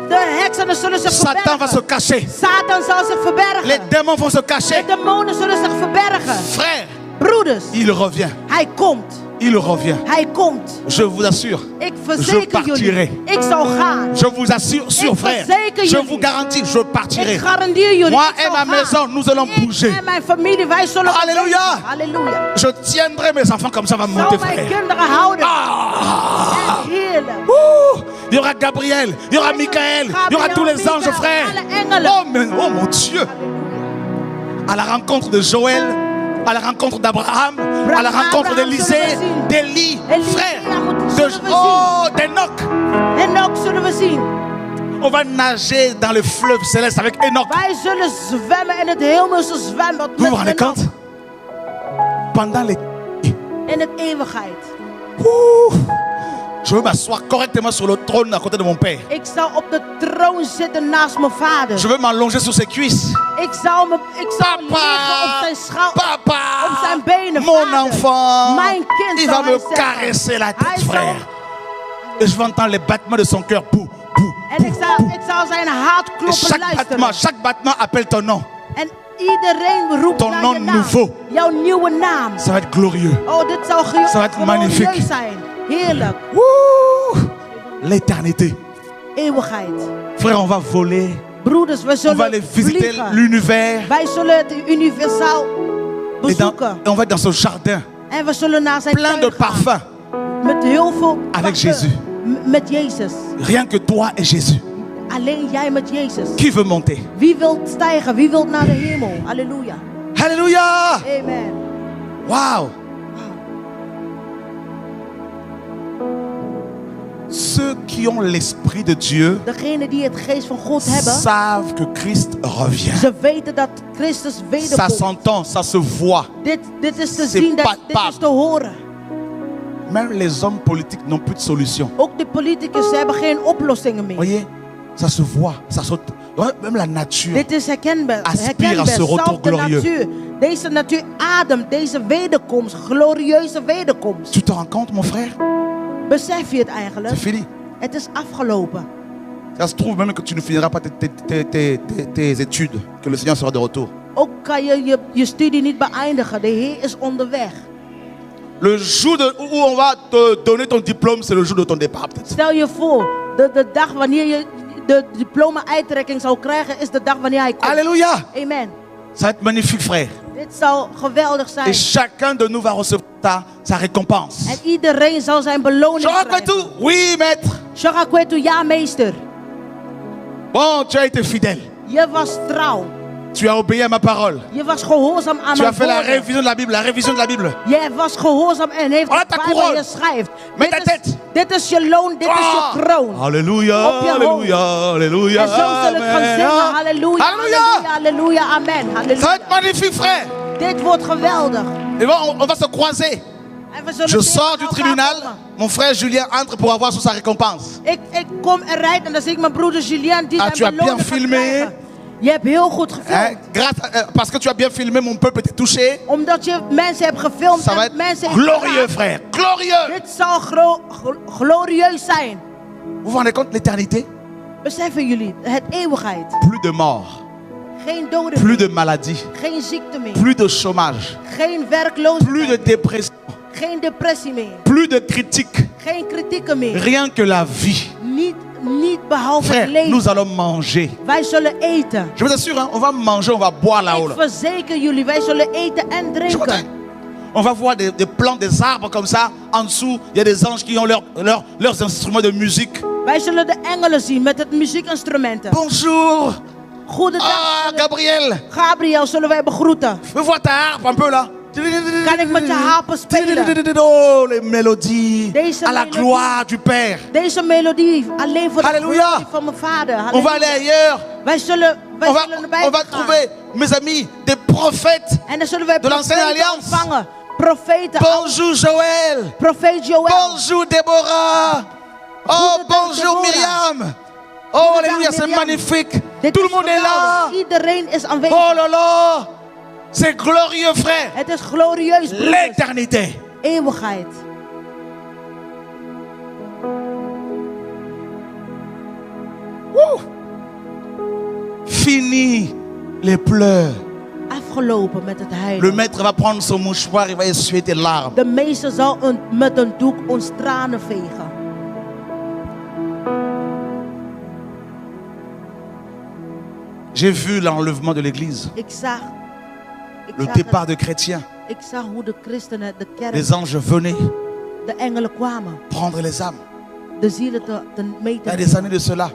[SPEAKER 2] De heksenen zullen zich
[SPEAKER 1] Satan va se
[SPEAKER 2] verbergen.
[SPEAKER 1] cacher.
[SPEAKER 2] Satan zal zich
[SPEAKER 1] Les
[SPEAKER 2] verbergen.
[SPEAKER 1] démons vont se cacher.
[SPEAKER 2] De demonen zullen zich verbergen.
[SPEAKER 1] Frère,
[SPEAKER 2] Broeders,
[SPEAKER 1] il revient.
[SPEAKER 2] hij komt.
[SPEAKER 1] Il revient.
[SPEAKER 2] Hij komt.
[SPEAKER 1] Je vous assure.
[SPEAKER 2] Ik
[SPEAKER 1] Je
[SPEAKER 2] verzeker
[SPEAKER 1] partirai.
[SPEAKER 2] jullie. Ik zal gaan.
[SPEAKER 1] Je vous assure, sur
[SPEAKER 2] Ik
[SPEAKER 1] frère.
[SPEAKER 2] verzeker
[SPEAKER 1] Je
[SPEAKER 2] jullie.
[SPEAKER 1] vous garantis, je partirai.
[SPEAKER 2] Ik garandeer jullie.
[SPEAKER 1] Moi
[SPEAKER 2] ik zal
[SPEAKER 1] et ma
[SPEAKER 2] gaan.
[SPEAKER 1] maison, nous allons
[SPEAKER 2] Ik
[SPEAKER 1] bouger.
[SPEAKER 2] en mijn familie, wij zullen
[SPEAKER 1] Halleluja.
[SPEAKER 2] bewegen. Halleluja.
[SPEAKER 1] Je tiendrai mes enfants comme ça va monter,
[SPEAKER 2] Zal mijn
[SPEAKER 1] frère.
[SPEAKER 2] kinderen houden.
[SPEAKER 1] Ah.
[SPEAKER 2] En heerlijk.
[SPEAKER 1] Ouh. Il y aura Gabriel, il y aura Michael, il y aura tous les anges, frère. Oh mon Dieu. À la rencontre de Joël, à la rencontre d'Abraham, à la rencontre d'Élisée, d'Élie, frère, d'Enoch.
[SPEAKER 2] En ook zullen we zien.
[SPEAKER 1] On va nager dans le fleuve céleste avec Enoch.
[SPEAKER 2] Wij zullen zwemmen in het hemelse zwembad
[SPEAKER 1] Vous vous rendez
[SPEAKER 2] met
[SPEAKER 1] compte? Pendant les...
[SPEAKER 2] in het eeuwigheid.
[SPEAKER 1] Ouh. Je veux m'asseoir correctement sur le trône à côté de mon père.
[SPEAKER 2] Ik zal op de troon zitten naast mijn vader.
[SPEAKER 1] Je veux m'allonger sur ses cuisses.
[SPEAKER 2] Ik zal liggen op zijn schouder.
[SPEAKER 1] Papa,
[SPEAKER 2] Op zijn benen,
[SPEAKER 1] mon
[SPEAKER 2] vader.
[SPEAKER 1] enfant,
[SPEAKER 2] Mijn kind
[SPEAKER 1] il
[SPEAKER 2] zal
[SPEAKER 1] va
[SPEAKER 2] hij
[SPEAKER 1] me
[SPEAKER 2] zeggen.
[SPEAKER 1] caresser la
[SPEAKER 2] Hij
[SPEAKER 1] tête,
[SPEAKER 2] zal-
[SPEAKER 1] frère. Et je vais entendre les battements de son cœur. Bouh, bouh,
[SPEAKER 2] En ik zal zijn hart
[SPEAKER 1] Et
[SPEAKER 2] kloppen luisteren.
[SPEAKER 1] chaque battement appelle ton nom.
[SPEAKER 2] En iedereen roept
[SPEAKER 1] Ton
[SPEAKER 2] naar
[SPEAKER 1] nom
[SPEAKER 2] je naam.
[SPEAKER 1] nouveau.
[SPEAKER 2] Jouw nieuwe naam.
[SPEAKER 1] Ça va être glorieux.
[SPEAKER 2] Oh, dit zal
[SPEAKER 1] Ça va être magnifique.
[SPEAKER 2] glorieus zijn. Heerlijk.
[SPEAKER 1] Ouh, l'éternité.
[SPEAKER 2] Eeuwigheid.
[SPEAKER 1] Frère, on va voler.
[SPEAKER 2] Broeders, we
[SPEAKER 1] On va
[SPEAKER 2] zullen
[SPEAKER 1] aller visiter
[SPEAKER 2] vliegen.
[SPEAKER 1] l'univers.
[SPEAKER 2] Wij zullen het universaal bezoeken.
[SPEAKER 1] Et on va être dans ce jardin
[SPEAKER 2] En we zullen naar zijn
[SPEAKER 1] plein de
[SPEAKER 2] tuin gaan.
[SPEAKER 1] parfums.
[SPEAKER 2] Met heel veel
[SPEAKER 1] Avec
[SPEAKER 2] parfum.
[SPEAKER 1] Jésus.
[SPEAKER 2] Met Jezus.
[SPEAKER 1] Rien que toi et Jésus.
[SPEAKER 2] Alleen jij met Jezus.
[SPEAKER 1] Qui veut monter?
[SPEAKER 2] Wie wil stijgen? Wie wil naar de hemel? Halleluja.
[SPEAKER 1] Alléluia!
[SPEAKER 2] Amen.
[SPEAKER 1] Waouh! Ceux qui ont l'esprit de Dieu
[SPEAKER 2] Degenen die het geest van God hebben,
[SPEAKER 1] savent que Christ revient.
[SPEAKER 2] ze weten dat Christus
[SPEAKER 1] Ça
[SPEAKER 2] wederkomt.
[SPEAKER 1] s'entend, ça se voit.
[SPEAKER 2] Dit is te
[SPEAKER 1] C'est
[SPEAKER 2] zien, dit
[SPEAKER 1] palpable.
[SPEAKER 2] is te horen.
[SPEAKER 1] Même les hommes politiques n'ont plus de solution.
[SPEAKER 2] Ook de politicus hebben geen oplossingen meer.
[SPEAKER 1] Voyez, ça se voit, ça saute. Ouais, même la nature.
[SPEAKER 2] Dit is herkenbaar.
[SPEAKER 1] Aspire à ce retour
[SPEAKER 2] Zelfs de
[SPEAKER 1] glorieux.
[SPEAKER 2] natuur. Deze natuur ademt deze wederkomst, glorieuze wederkomst.
[SPEAKER 1] Tu te rends compte, mon frère?
[SPEAKER 2] Besef je het
[SPEAKER 1] C'est
[SPEAKER 2] eigenlijk?
[SPEAKER 1] fini.
[SPEAKER 2] Het is afgelopen.
[SPEAKER 1] Ça se trouve même que tu ne finiras pas tes études, que le Seigneur sera de retour.
[SPEAKER 2] Ook kan je studie niet beëindigen. De Heer is onderweg.
[SPEAKER 1] Le jour où on va te donner ton diplôme, c'est le jour de ton départ peut-être.
[SPEAKER 2] Stel je voor, de dag wanneer je de diploma-uitreiking zou krijgen, is de dag wanneer hij komt.
[SPEAKER 1] Alléluia.
[SPEAKER 2] Amen.
[SPEAKER 1] Ça va être magnifique, frère.
[SPEAKER 2] Dit zal geweldig
[SPEAKER 1] Et
[SPEAKER 2] zijn.
[SPEAKER 1] chacun de nous va recevoir sa récompense.
[SPEAKER 2] En iedereen zal zijn beloning
[SPEAKER 1] Chora
[SPEAKER 2] krijgen.
[SPEAKER 1] Kwetu, oui, maître.
[SPEAKER 2] Shora Kwetu, ja meester.
[SPEAKER 1] Bon, tu as été fidèle.
[SPEAKER 2] Je was trouw.
[SPEAKER 1] Tu as obéi à ma parole.
[SPEAKER 2] Je was gehoorzaam aan
[SPEAKER 1] Tu
[SPEAKER 2] mijn
[SPEAKER 1] as fait la
[SPEAKER 2] woorden.
[SPEAKER 1] révision de la Bible, la révision de la Bible.
[SPEAKER 2] Je was gehoorzaam en heeft
[SPEAKER 1] Voilà ta
[SPEAKER 2] het waar
[SPEAKER 1] couronne.
[SPEAKER 2] je schrijft.
[SPEAKER 1] Met ta tête.
[SPEAKER 2] Dit is je loon, dit is
[SPEAKER 1] Ah.
[SPEAKER 2] je kroon.
[SPEAKER 1] Alléluia,
[SPEAKER 2] Op je
[SPEAKER 1] alléluia, alléluia.
[SPEAKER 2] En zo zal ik gaan zingen. Halleluja,
[SPEAKER 1] Alléluia.
[SPEAKER 2] halleluja, halleluja, amen.
[SPEAKER 1] Ça va
[SPEAKER 2] Halleluja.
[SPEAKER 1] être magnifique, frère.
[SPEAKER 2] Dit wordt geweldig.
[SPEAKER 1] Et bon, on va se croiser.
[SPEAKER 2] En we zullen
[SPEAKER 1] Je
[SPEAKER 2] tegen
[SPEAKER 1] sors du
[SPEAKER 2] elkaar
[SPEAKER 1] tribunal.
[SPEAKER 2] komen.
[SPEAKER 1] Mon frère Julien entre pour avoir sa récompense.
[SPEAKER 2] Ik kom eruit en dan zie ik mijn broeder Julien die
[SPEAKER 1] Ah, tu
[SPEAKER 2] zijn
[SPEAKER 1] as bien
[SPEAKER 2] beloning gaat
[SPEAKER 1] filmé.
[SPEAKER 2] krijgen. Je hebt heel goed gefilmd.
[SPEAKER 1] Hein? Parce que tu as bien filmé, mon peuple était touché.
[SPEAKER 2] Omdat je mensen hebt gefilmd
[SPEAKER 1] Ça va
[SPEAKER 2] en mensen
[SPEAKER 1] être
[SPEAKER 2] hebt
[SPEAKER 1] glorieux,
[SPEAKER 2] geraakt.
[SPEAKER 1] frère. Glorieux.
[SPEAKER 2] Dit zal glorieus zijn.
[SPEAKER 1] Vous vous rendez compte l'éternité?
[SPEAKER 2] Beseffen jullie, het eeuwigheid.
[SPEAKER 1] Plus de mort,
[SPEAKER 2] Geen doden
[SPEAKER 1] plus de
[SPEAKER 2] meer.
[SPEAKER 1] maladie,
[SPEAKER 2] Geen ziekte meer.
[SPEAKER 1] plus de chômage,
[SPEAKER 2] Geen
[SPEAKER 1] plus
[SPEAKER 2] werkloosheid.
[SPEAKER 1] de dépression,
[SPEAKER 2] Geen depressie meer.
[SPEAKER 1] plus de critiques.
[SPEAKER 2] Geen kritieken meer.
[SPEAKER 1] Rien que la vie.
[SPEAKER 2] Niet behalve
[SPEAKER 1] Frère,
[SPEAKER 2] het leven.
[SPEAKER 1] nous allons manger.
[SPEAKER 2] Wij zullen eten.
[SPEAKER 1] Je vous assure, hein, on va manger, on va boire là-haut.
[SPEAKER 2] Ik
[SPEAKER 1] Là.
[SPEAKER 2] verzeker jullie, wij zullen eten en
[SPEAKER 1] Je vous
[SPEAKER 2] drinken.
[SPEAKER 1] On va voir des plantes, des arbres comme ça. En dessous, il y a des anges qui ont leurs instruments de musique.
[SPEAKER 2] Wij zullen de engelen zien met het muziekinstrumenten.
[SPEAKER 1] Bonjour.
[SPEAKER 2] Goedendag.
[SPEAKER 1] Ah, Gabriel.
[SPEAKER 2] Gabriel zullen wij begroeten.
[SPEAKER 1] Fais voir ta harpe un peu là.
[SPEAKER 2] Kan ik met je harpen spelen?
[SPEAKER 1] Oh, les mélodies.
[SPEAKER 2] Deze
[SPEAKER 1] À la
[SPEAKER 2] melodie.
[SPEAKER 1] gloire du Père.
[SPEAKER 2] Deze melodie alleen voor de
[SPEAKER 1] Halleluja.
[SPEAKER 2] glorie van mijn vader.
[SPEAKER 1] On va aller
[SPEAKER 2] Halleluja.
[SPEAKER 1] ailleurs.
[SPEAKER 2] Wij zullen
[SPEAKER 1] On va,
[SPEAKER 2] naar buiten
[SPEAKER 1] on va
[SPEAKER 2] gaan.
[SPEAKER 1] trouver, mes amis, des prophètes.
[SPEAKER 2] En dan zullen wij
[SPEAKER 1] de l'Ancienne
[SPEAKER 2] profeten
[SPEAKER 1] Alliance.
[SPEAKER 2] ontvangen. Profeten.
[SPEAKER 1] Bonjour Joël.
[SPEAKER 2] Profeet Joël.
[SPEAKER 1] Bonjour Déborah. Oh,
[SPEAKER 2] Goedendag,
[SPEAKER 1] bonjour
[SPEAKER 2] Deborah.
[SPEAKER 1] Myriam. Oh,
[SPEAKER 2] Goedendag,
[SPEAKER 1] alléluia, c'est
[SPEAKER 2] Myriam.
[SPEAKER 1] magnifique.
[SPEAKER 2] Dit
[SPEAKER 1] Tout le
[SPEAKER 2] is
[SPEAKER 1] monde est là.
[SPEAKER 2] geweldig. Iedereen is aanwezig.
[SPEAKER 1] Oh là là. C'est glorieux, frère.
[SPEAKER 2] Het is glorieus, broeders.
[SPEAKER 1] L'éternité.
[SPEAKER 2] Eeuwigheid.
[SPEAKER 1] Wouh. Fini les pleurs.
[SPEAKER 2] Afgelopen met het
[SPEAKER 1] Le
[SPEAKER 2] huilen.
[SPEAKER 1] maître va prendre son mouchoir, il va essuyer tes larmes.
[SPEAKER 2] De meester zal met een doek ons tranen vegen.
[SPEAKER 1] J'ai vu l'enlèvement de l'église,
[SPEAKER 2] Ik zag
[SPEAKER 1] le
[SPEAKER 2] het.
[SPEAKER 1] départ de chrétiens.
[SPEAKER 2] Ik zag hoe de christenen, de kerk,
[SPEAKER 1] Les anges venaient
[SPEAKER 2] de engelen kwamen.
[SPEAKER 1] prendre les âmes.
[SPEAKER 2] De zielen te mee
[SPEAKER 1] Il y a
[SPEAKER 2] te
[SPEAKER 1] des années de cela,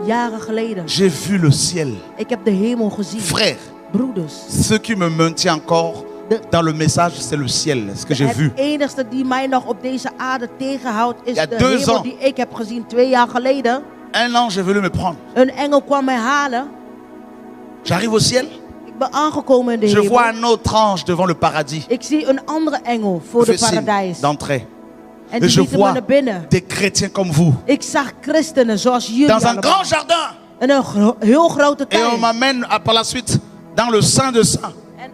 [SPEAKER 2] jaren geleden.
[SPEAKER 1] j'ai vu le ciel.
[SPEAKER 2] Ik heb de hemel gezien.
[SPEAKER 1] Frère,
[SPEAKER 2] Broeders.
[SPEAKER 1] ce qui me maintient encore dans le message, c'est le ciel, ce que j'ai
[SPEAKER 2] Het
[SPEAKER 1] vu.
[SPEAKER 2] enigste die mij nog op deze aarde tegenhoudt is
[SPEAKER 1] Ja,
[SPEAKER 2] de
[SPEAKER 1] 2
[SPEAKER 2] hemel
[SPEAKER 1] ans.
[SPEAKER 2] die ik heb gezien 2 jaar geleden.
[SPEAKER 1] Un ange est venu me prendre.
[SPEAKER 2] Een engel kwam mij halen.
[SPEAKER 1] J'arrive au ciel,
[SPEAKER 2] Ik ben aangekomen in de
[SPEAKER 1] je
[SPEAKER 2] hemel.
[SPEAKER 1] vois un autre ange devant le paradis.
[SPEAKER 2] Ik zie een andere engel
[SPEAKER 1] Je
[SPEAKER 2] voor de
[SPEAKER 1] fais signe
[SPEAKER 2] paradijs.
[SPEAKER 1] d'entrée.
[SPEAKER 2] En
[SPEAKER 1] Et
[SPEAKER 2] die
[SPEAKER 1] je
[SPEAKER 2] lieten me
[SPEAKER 1] vois
[SPEAKER 2] naar binnen.
[SPEAKER 1] des chrétiens comme vous
[SPEAKER 2] Ik zag christenen zoals jullie
[SPEAKER 1] dans un
[SPEAKER 2] allemaal.
[SPEAKER 1] grand jardin.
[SPEAKER 2] In een heel grote
[SPEAKER 1] Et on
[SPEAKER 2] tuin.
[SPEAKER 1] m'amène par la suite dans le Saint de Saints.
[SPEAKER 2] En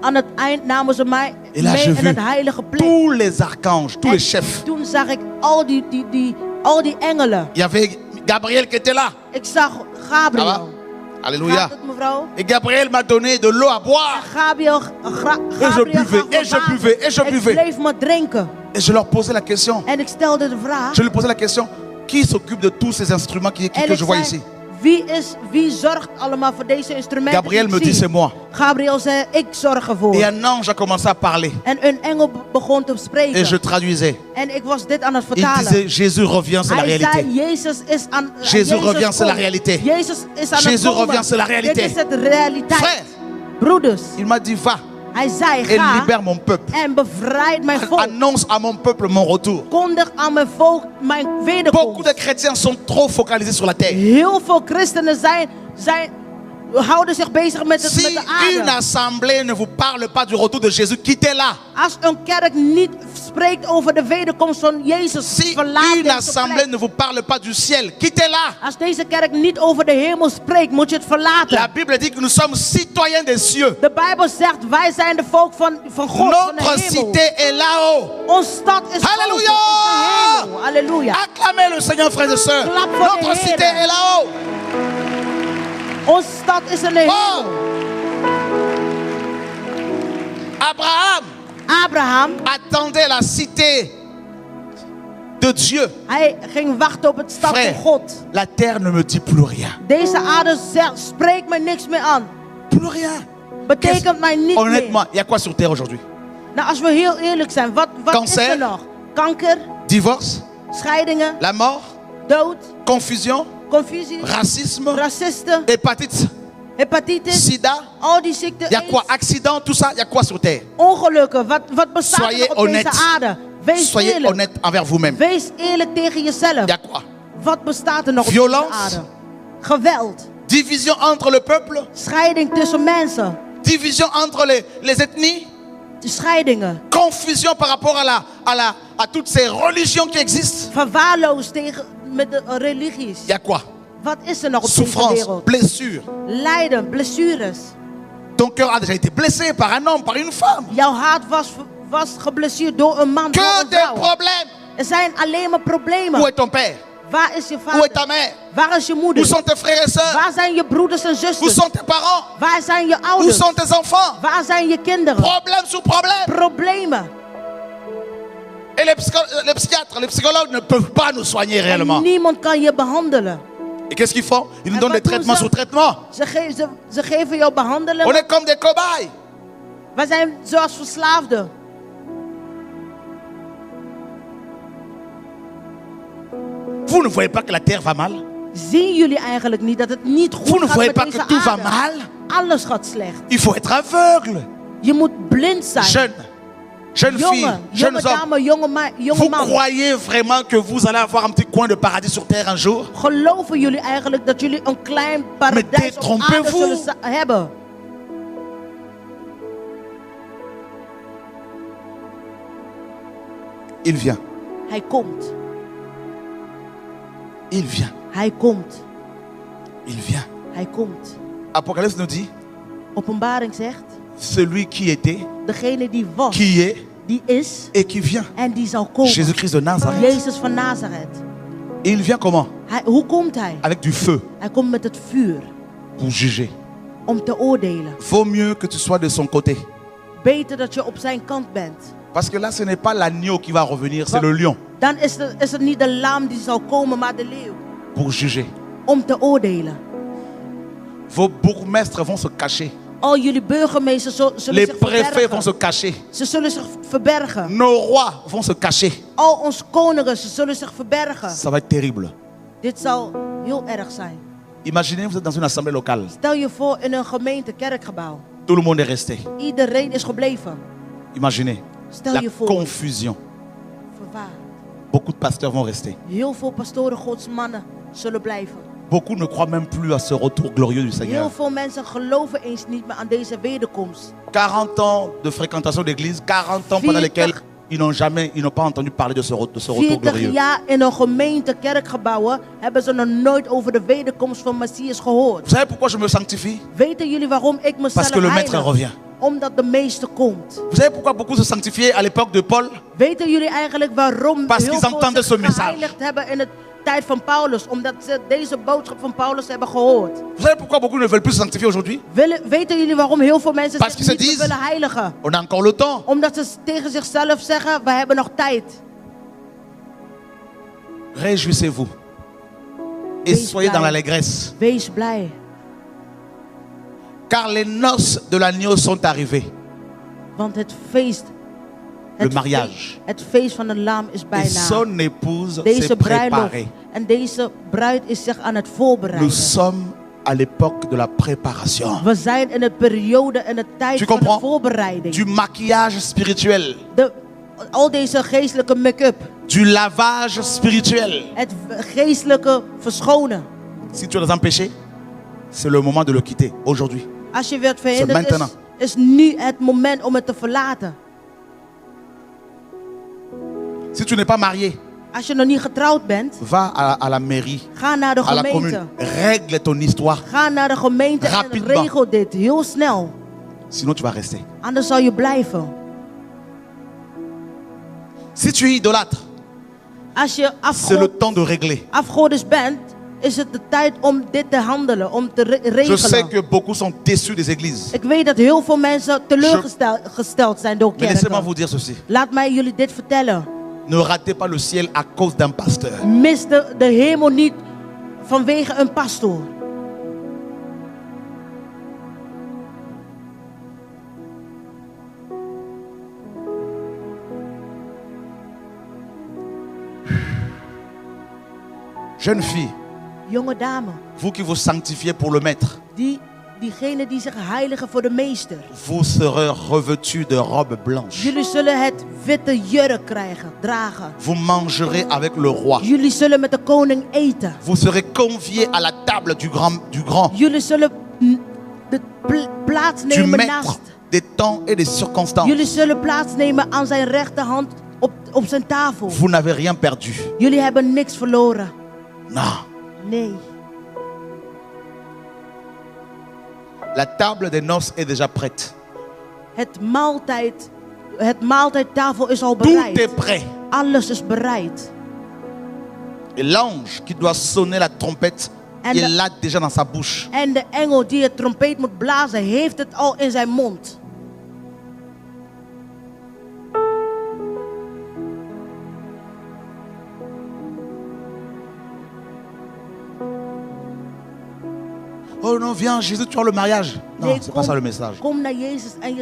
[SPEAKER 2] aan het eind namen ze mij
[SPEAKER 1] Et là,
[SPEAKER 2] mee
[SPEAKER 1] j'ai
[SPEAKER 2] in
[SPEAKER 1] vu
[SPEAKER 2] het heilige plek.
[SPEAKER 1] tous les archanges, tous
[SPEAKER 2] En
[SPEAKER 1] les chefs.
[SPEAKER 2] toen zag ik al die engelen.
[SPEAKER 1] Il y avait Gabriel qui était là.
[SPEAKER 2] Ik zag
[SPEAKER 1] Ça va?
[SPEAKER 2] Gabriel.
[SPEAKER 1] Alléluia.
[SPEAKER 2] Gaat het, mevrouw?
[SPEAKER 1] Et Gabriel m'a donné de l'eau à boire.
[SPEAKER 2] Gabriel
[SPEAKER 1] buvais,
[SPEAKER 2] gaf me
[SPEAKER 1] et je
[SPEAKER 2] water.
[SPEAKER 1] buvais, et je
[SPEAKER 2] Ik
[SPEAKER 1] buvais.
[SPEAKER 2] bleef maar drinken.
[SPEAKER 1] Et je leur posais la question.
[SPEAKER 2] En ik stelde de vraag.
[SPEAKER 1] Je lui posais la question. Qui s'occupe de tous ces instruments
[SPEAKER 2] En
[SPEAKER 1] que
[SPEAKER 2] ik
[SPEAKER 1] je vois
[SPEAKER 2] zei,
[SPEAKER 1] ici?
[SPEAKER 2] wie zorgt allemaal voor deze instrumenten?
[SPEAKER 1] Gabriel
[SPEAKER 2] die
[SPEAKER 1] me
[SPEAKER 2] ik
[SPEAKER 1] dit,
[SPEAKER 2] zie?
[SPEAKER 1] c'est moi.
[SPEAKER 2] Gabriel zei, ik zorg ervoor.
[SPEAKER 1] Et un ange a commencé à parler.
[SPEAKER 2] En een engel begon te spreken.
[SPEAKER 1] Et je traduisais.
[SPEAKER 2] En ik was dit aan het
[SPEAKER 1] Il
[SPEAKER 2] vertalen.
[SPEAKER 1] disait, Jésus revient, c'est la
[SPEAKER 2] Hij
[SPEAKER 1] réalité.
[SPEAKER 2] zei, Jezus is aan
[SPEAKER 1] Jésus revient, c'est la
[SPEAKER 2] komt.
[SPEAKER 1] réalité.
[SPEAKER 2] Jezus is aan
[SPEAKER 1] Jésus
[SPEAKER 2] het komen.
[SPEAKER 1] revient, c'est la réalité.
[SPEAKER 2] Dit is het realiteit.
[SPEAKER 1] Frère,
[SPEAKER 2] Broeders,
[SPEAKER 1] il m'a dit, va
[SPEAKER 2] hij zei,
[SPEAKER 1] et
[SPEAKER 2] ga
[SPEAKER 1] libère mon peuple.
[SPEAKER 2] en bevrijd mijn volk.
[SPEAKER 1] Annonce à mon peuple mon retour.
[SPEAKER 2] Kondig aan mijn volk mijn
[SPEAKER 1] Beaucoup
[SPEAKER 2] wederkomst.
[SPEAKER 1] de chrétiens sont trop focalisés sur la terre.
[SPEAKER 2] Heel veel christenen houden zich bezig met
[SPEAKER 1] Si
[SPEAKER 2] de
[SPEAKER 1] une
[SPEAKER 2] aarde.
[SPEAKER 1] assemblée ne vous parle pas du retour de Jésus, quittez-la.
[SPEAKER 2] Als een kerk niet spreekt over de wederkomst van Jezus,
[SPEAKER 1] Si
[SPEAKER 2] verlaat
[SPEAKER 1] une
[SPEAKER 2] deze
[SPEAKER 1] assemblée
[SPEAKER 2] plek.
[SPEAKER 1] ne vous parle pas du ciel, quittez-la.
[SPEAKER 2] Als deze kerk niet over de hemel spreekt, moet je het verlaten.
[SPEAKER 1] La Bible dit que nous sommes citoyens des cieux.
[SPEAKER 2] De Bijbel zegt, wij zijn de volk van God, van
[SPEAKER 1] Notre
[SPEAKER 2] de hemel.
[SPEAKER 1] cité est là-haut.
[SPEAKER 2] Onze stad is
[SPEAKER 1] Halleluja!
[SPEAKER 2] boven, is de hemel. Halleluja.
[SPEAKER 1] Acclamez le Seigneur, frères et sœurs.
[SPEAKER 2] Clap voor de
[SPEAKER 1] Notre
[SPEAKER 2] Heer.
[SPEAKER 1] cité est là-haut.
[SPEAKER 2] Onze stad is in de hemel.
[SPEAKER 1] Oh! Abraham
[SPEAKER 2] Abraham,
[SPEAKER 1] attendait la cité de Dieu.
[SPEAKER 2] hij ging wachten op het stad
[SPEAKER 1] Frère,
[SPEAKER 2] van God.
[SPEAKER 1] la terre ne me dit plus rien.
[SPEAKER 2] Deze aarde spreekt mij niks meer aan.
[SPEAKER 1] Plus rien.
[SPEAKER 2] Betekent mij niet
[SPEAKER 1] Honnêtement,
[SPEAKER 2] meer.
[SPEAKER 1] il y a quoi sur terre aujourd'hui?
[SPEAKER 2] Nou, als we heel eerlijk zijn, wat
[SPEAKER 1] Cancer.
[SPEAKER 2] is er nog? Kanker,
[SPEAKER 1] Divorce,
[SPEAKER 2] scheidingen,
[SPEAKER 1] la mort,
[SPEAKER 2] dood,
[SPEAKER 1] confusion,
[SPEAKER 2] confusie,
[SPEAKER 1] racisme,
[SPEAKER 2] racisten,
[SPEAKER 1] hépatite,
[SPEAKER 2] hepatitis,
[SPEAKER 1] sida.
[SPEAKER 2] al die ziekten,
[SPEAKER 1] Il y a quoi?
[SPEAKER 2] AIDS,
[SPEAKER 1] Accident, tout ça, il y a quoi sur terre?
[SPEAKER 2] ongelukken. Wat bestaat er
[SPEAKER 1] Soyez
[SPEAKER 2] nog op
[SPEAKER 1] honnête.
[SPEAKER 2] deze aarde? Wees
[SPEAKER 1] Soyez
[SPEAKER 2] eerlijk.
[SPEAKER 1] honnête envers vous-même.
[SPEAKER 2] Wees eerlijk tegen jezelf.
[SPEAKER 1] Il y a quoi?
[SPEAKER 2] Wat bestaat er nog op
[SPEAKER 1] Violence.
[SPEAKER 2] deze aarde? Geweld,
[SPEAKER 1] Division entre le peuple,
[SPEAKER 2] scheiding tussen mensen,
[SPEAKER 1] division entre les ethnies,
[SPEAKER 2] scheidingen,
[SPEAKER 1] confusion par rapport à toutes ces religions qui existent.
[SPEAKER 2] verwaarloosd met de religies.
[SPEAKER 1] Il y a quoi?
[SPEAKER 2] Wat is er nog op deze
[SPEAKER 1] Souffrance,
[SPEAKER 2] wereld?
[SPEAKER 1] blessure.
[SPEAKER 2] Lijden, blessures.
[SPEAKER 1] Ton cœur a déjà été blessé par un homme, par une femme.
[SPEAKER 2] Jouw hart was geblesseerd door een man, door
[SPEAKER 1] Que
[SPEAKER 2] een
[SPEAKER 1] des
[SPEAKER 2] vrouw.
[SPEAKER 1] problèmes.
[SPEAKER 2] Er zijn alleen maar problemen.
[SPEAKER 1] Où est ton père?
[SPEAKER 2] Waar is je
[SPEAKER 1] Où est ta
[SPEAKER 2] vader?
[SPEAKER 1] mère?
[SPEAKER 2] Waar is je
[SPEAKER 1] Où
[SPEAKER 2] moeder?
[SPEAKER 1] sont tes frères et sœurs?
[SPEAKER 2] Waar zijn je broeders en
[SPEAKER 1] Où
[SPEAKER 2] zusters?
[SPEAKER 1] sont tes parents?
[SPEAKER 2] Waar zijn je
[SPEAKER 1] Où
[SPEAKER 2] ouders?
[SPEAKER 1] sont tes enfants?
[SPEAKER 2] Waar zijn je kinderen?
[SPEAKER 1] Problème sur problème.
[SPEAKER 2] Problemen.
[SPEAKER 1] Et les psychiatres, les psychologues ne peuvent pas nous soigner
[SPEAKER 2] En
[SPEAKER 1] réellement.
[SPEAKER 2] niemand kan je behandelen.
[SPEAKER 1] Et qu'est-ce qu'ils font? Ils nous
[SPEAKER 2] En
[SPEAKER 1] donnent des
[SPEAKER 2] wat doen
[SPEAKER 1] traitements
[SPEAKER 2] ze?
[SPEAKER 1] sur traitement.
[SPEAKER 2] Ze geven jou behandeling.
[SPEAKER 1] On est comme des cobayes.
[SPEAKER 2] Wij zijn zoals verslaafden.
[SPEAKER 1] Vous ne voyez pas que la terre va mal?
[SPEAKER 2] Zien jullie eigenlijk niet dat het niet
[SPEAKER 1] Vous
[SPEAKER 2] goed
[SPEAKER 1] ne
[SPEAKER 2] gaat
[SPEAKER 1] voyez
[SPEAKER 2] met
[SPEAKER 1] pas que
[SPEAKER 2] deze
[SPEAKER 1] tout va
[SPEAKER 2] aarde?
[SPEAKER 1] mal?
[SPEAKER 2] Alles gaat slecht.
[SPEAKER 1] Il faut être aveugle.
[SPEAKER 2] Je moet blind zijn.
[SPEAKER 1] Jeune fille,
[SPEAKER 2] Jonge
[SPEAKER 1] jeunes hommes.
[SPEAKER 2] dame, jonge
[SPEAKER 1] Vous
[SPEAKER 2] man.
[SPEAKER 1] croyez vraiment que vous allez avoir un petit coin de paradis sur terre un jour?
[SPEAKER 2] Geloven jullie eigenlijk dat jullie een klein paradijs op aarde
[SPEAKER 1] détrompez-vous.
[SPEAKER 2] zullen hebben?
[SPEAKER 1] Il vient.
[SPEAKER 2] Hij komt.
[SPEAKER 1] Il vient.
[SPEAKER 2] Hij komt.
[SPEAKER 1] Il vient.
[SPEAKER 2] Hij komt.
[SPEAKER 1] Apocalypse nous dit,
[SPEAKER 2] Openbaring zegt,
[SPEAKER 1] celui qui était,
[SPEAKER 2] degene die was,
[SPEAKER 1] qui est
[SPEAKER 2] die is
[SPEAKER 1] et qui vient.
[SPEAKER 2] en die zal komen.
[SPEAKER 1] Jésus-Christ de Nazareth.
[SPEAKER 2] Jezus van Nazareth.
[SPEAKER 1] Il vient comment?
[SPEAKER 2] Hoe komt hij?
[SPEAKER 1] Avec du feu
[SPEAKER 2] Hij komt met het vuur
[SPEAKER 1] pour juger.
[SPEAKER 2] om te oordelen.
[SPEAKER 1] Vaut mieux que tu sois de son côté.
[SPEAKER 2] Beter dat je op zijn kant bent.
[SPEAKER 1] Parce que là, ce n'est pas l'agneau qui va revenir, c'est le lion
[SPEAKER 2] Dan is het niet de lam die zal komen, maar de leeuw.
[SPEAKER 1] pour juger.
[SPEAKER 2] Om te oordelen.
[SPEAKER 1] Vos bourgmestres vont se cacher.
[SPEAKER 2] Al jullie burgemeesters zullen
[SPEAKER 1] Les
[SPEAKER 2] zich
[SPEAKER 1] préfets vont
[SPEAKER 2] verbergen.
[SPEAKER 1] se cacher.
[SPEAKER 2] Ze zullen zich verbergen.
[SPEAKER 1] Nos rois vont se cacher.
[SPEAKER 2] Al onze koningen, ze zullen zich verbergen.
[SPEAKER 1] Ça va être terrible.
[SPEAKER 2] Dit zal heel erg zijn.
[SPEAKER 1] Imaginez, vous êtes dans une assemblée locale.
[SPEAKER 2] Stel je voor in een gemeente, kerkgebouw.
[SPEAKER 1] Tout le monde est resté.
[SPEAKER 2] Iedereen is gebleven.
[SPEAKER 1] Imaginez
[SPEAKER 2] Stel
[SPEAKER 1] la
[SPEAKER 2] je voor.
[SPEAKER 1] confusion.
[SPEAKER 2] Verwaard.
[SPEAKER 1] Beaucoup de pasteurs vont rester.
[SPEAKER 2] Heel veel pastoren, Gods mannen, zullen blijven.
[SPEAKER 1] Beaucoup ne croient même plus à ce retour glorieux du
[SPEAKER 2] Heel
[SPEAKER 1] Seigneur.
[SPEAKER 2] veel mensen geloven eens niet meer aan deze wederkomst.
[SPEAKER 1] 40 ans de fréquentation d'église, 40 ans pendant lesquels ils n'ont pas entendu parler de ce retour
[SPEAKER 2] 40
[SPEAKER 1] glorieux.
[SPEAKER 2] jaar in een gemeente, kerkgebouwen, hebben ze nog nooit over de wederkomst van Messias gehoord.
[SPEAKER 1] Vous savez pourquoi je me sanctifie?
[SPEAKER 2] Weten jullie waarom ik
[SPEAKER 1] Parce
[SPEAKER 2] mezelf
[SPEAKER 1] que le maître
[SPEAKER 2] heilig?
[SPEAKER 1] revient.
[SPEAKER 2] Omdat de meester komt.
[SPEAKER 1] Vous savez pourquoi beaucoup se sanctifiaient à l'époque de Paul?
[SPEAKER 2] Weten jullie eigenlijk waarom
[SPEAKER 1] Parce
[SPEAKER 2] heel
[SPEAKER 1] qu'ils
[SPEAKER 2] veel
[SPEAKER 1] entendaient
[SPEAKER 2] zich
[SPEAKER 1] ce message.
[SPEAKER 2] geheiligd hebben in de tijd van Paulus? Omdat ze deze boodschap van Paulus hebben gehoord.
[SPEAKER 1] Vous savez pourquoi beaucoup ne veulent plus se sanctifier aujourd'hui?
[SPEAKER 2] Weten jullie waarom heel veel mensen
[SPEAKER 1] Parce
[SPEAKER 2] zich
[SPEAKER 1] qu'ils se
[SPEAKER 2] niet meer
[SPEAKER 1] disent-
[SPEAKER 2] willen heiligen?
[SPEAKER 1] On a encore le temps.
[SPEAKER 2] Omdat ze tegen zichzelf zeggen, we hebben nog tijd.
[SPEAKER 1] Réjouissez-vous. Et
[SPEAKER 2] Wees
[SPEAKER 1] soyez dans
[SPEAKER 2] blij.
[SPEAKER 1] l'allégresse.
[SPEAKER 2] Wees blij.
[SPEAKER 1] Car les noces de l'agneau sont arrivées.
[SPEAKER 2] Want het feest,
[SPEAKER 1] Le mariage.
[SPEAKER 2] het feest van de lam is
[SPEAKER 1] Et
[SPEAKER 2] bijna.
[SPEAKER 1] son épouse
[SPEAKER 2] Deze
[SPEAKER 1] s'est
[SPEAKER 2] bruiloft.
[SPEAKER 1] préparée.
[SPEAKER 2] En deze bruid is zich aan het
[SPEAKER 1] Nous
[SPEAKER 2] voorbereiden.
[SPEAKER 1] sommes à l'époque de la préparation.
[SPEAKER 2] We zijn in de periode en de tijd
[SPEAKER 1] Tu
[SPEAKER 2] van de
[SPEAKER 1] comprends?
[SPEAKER 2] voorbereiding.
[SPEAKER 1] Du maquillage spirituel.
[SPEAKER 2] Al deze geestelijke make-up.
[SPEAKER 1] Du lavage spirituel.
[SPEAKER 2] Het geestelijke verschonen.
[SPEAKER 1] Si tu es dans un péché, c'est le moment de le quitter. Aujourd'hui.
[SPEAKER 2] Als je werd verhinderd,
[SPEAKER 1] maintenant.
[SPEAKER 2] is nu het moment om het te verlaten.
[SPEAKER 1] Si tu n'es pas marié,
[SPEAKER 2] Als je nog niet getrouwd bent,
[SPEAKER 1] va à la mairie,
[SPEAKER 2] ga naar de
[SPEAKER 1] à la
[SPEAKER 2] gemeente.
[SPEAKER 1] commune. Règle ton histoire.
[SPEAKER 2] Ga naar de gemeente en
[SPEAKER 1] Rapidement.
[SPEAKER 2] regel dit heel snel.
[SPEAKER 1] Sinon, tu vas rester.
[SPEAKER 2] Anders zal je blijven.
[SPEAKER 1] Si tu es idolâtre,
[SPEAKER 2] Als je
[SPEAKER 1] c'est le temps de régler.
[SPEAKER 2] afgodisch bent, is het de tijd om dit te handelen, om te
[SPEAKER 1] Je sais
[SPEAKER 2] regelen.
[SPEAKER 1] que beaucoup sont déçus des églises.
[SPEAKER 2] Ik weet dat heel veel mensen teleurgesteld zijn door
[SPEAKER 1] Mais laissez-moi
[SPEAKER 2] kerken.
[SPEAKER 1] vous dire ceci.
[SPEAKER 2] Laat mij jullie dit vertellen.
[SPEAKER 1] Ne ratez pas le ciel à cause d'un pasteur.
[SPEAKER 2] Mis de hemel niet vanwege een pastoor.
[SPEAKER 1] Jeune fille,
[SPEAKER 2] Jonge dame,
[SPEAKER 1] vous qui vous sanctifiez pour le maître,
[SPEAKER 2] diegenen die zich heiligen voor de meester.
[SPEAKER 1] vous serez revêtus de robes blanches.
[SPEAKER 2] Jullie zullen het witte jurk dragen.
[SPEAKER 1] Vous mangerez avec le roi.
[SPEAKER 2] Jullie zullen met de koning eten.
[SPEAKER 1] Vous serez conviés à la table du grand,
[SPEAKER 2] Jullie zullen de plaats
[SPEAKER 1] du
[SPEAKER 2] nemen
[SPEAKER 1] maître
[SPEAKER 2] naast.
[SPEAKER 1] des temps et des circonstances.
[SPEAKER 2] Jullie zullen plaatsnemen aan zijn rechterhand op zijn tafel.
[SPEAKER 1] Vous n'avez rien perdu.
[SPEAKER 2] Jullie hebben niks verloren.
[SPEAKER 1] Non.
[SPEAKER 2] Nee.
[SPEAKER 1] La table des noces est déjà prête.
[SPEAKER 2] Het maaltijdtafel is al
[SPEAKER 1] Tout est
[SPEAKER 2] bereid.
[SPEAKER 1] prêt.
[SPEAKER 2] Alles is bereid.
[SPEAKER 1] Et l'ange qui doit sonner la trompette,
[SPEAKER 2] En
[SPEAKER 1] il
[SPEAKER 2] de-
[SPEAKER 1] l'a déjà dans sa bouche.
[SPEAKER 2] En de engel die het trompeet moet blazen, heeft het al in zijn mond.
[SPEAKER 1] Oh non, viens, Jésus, tu as le mariage. Non,
[SPEAKER 2] Nee,
[SPEAKER 1] c'est pas ça le message.
[SPEAKER 2] kom naar Jezus en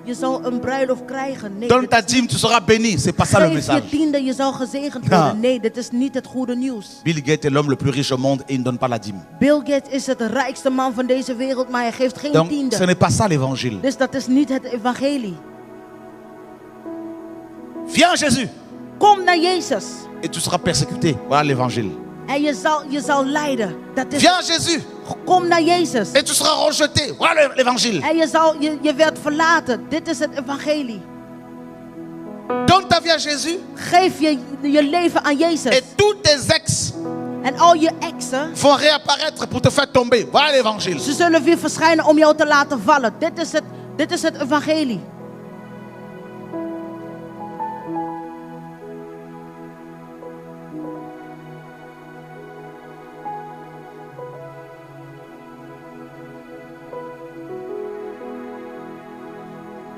[SPEAKER 2] je zal een bruiloft krijgen. Nee,
[SPEAKER 1] Donne
[SPEAKER 2] dit
[SPEAKER 1] ta
[SPEAKER 2] is
[SPEAKER 1] dîme, tu seras béni. C'est pas ça le
[SPEAKER 2] Geef je
[SPEAKER 1] message.
[SPEAKER 2] tiende, je zal gezegend
[SPEAKER 1] Ja.
[SPEAKER 2] worden. Nee, dit is niet het goede nieuws.
[SPEAKER 1] Bill Gates est l'homme le plus riche au monde et il ne donne pas la dîme.
[SPEAKER 2] Bill Gates is het rijkste man van deze wereld, maar hij geeft geen
[SPEAKER 1] Donc, ce
[SPEAKER 2] tiende.
[SPEAKER 1] n'est pas ça l'évangile.
[SPEAKER 2] Dus dat is niet het evangelie.
[SPEAKER 1] Viens, Jésus,
[SPEAKER 2] Kom naar Jezus
[SPEAKER 1] et tu seras persécuté. Voilà l'évangile.
[SPEAKER 2] en je zal lijden. Dat is,
[SPEAKER 1] Viens, Jésus,
[SPEAKER 2] kom naar Jezus
[SPEAKER 1] et tu seras rejeté. Voilà l'évangile.
[SPEAKER 2] en je werd verlaten. Dit is het evangelie.
[SPEAKER 1] Donne ta vie à Jésus
[SPEAKER 2] Geef je leven aan Jezus.
[SPEAKER 1] et tous tes ex
[SPEAKER 2] En al je exen,
[SPEAKER 1] vont réapparaître pour te faire tomber. Voilà l'évangile.
[SPEAKER 2] ze zullen weer verschijnen om jou te laten vallen. Dit is het evangelie.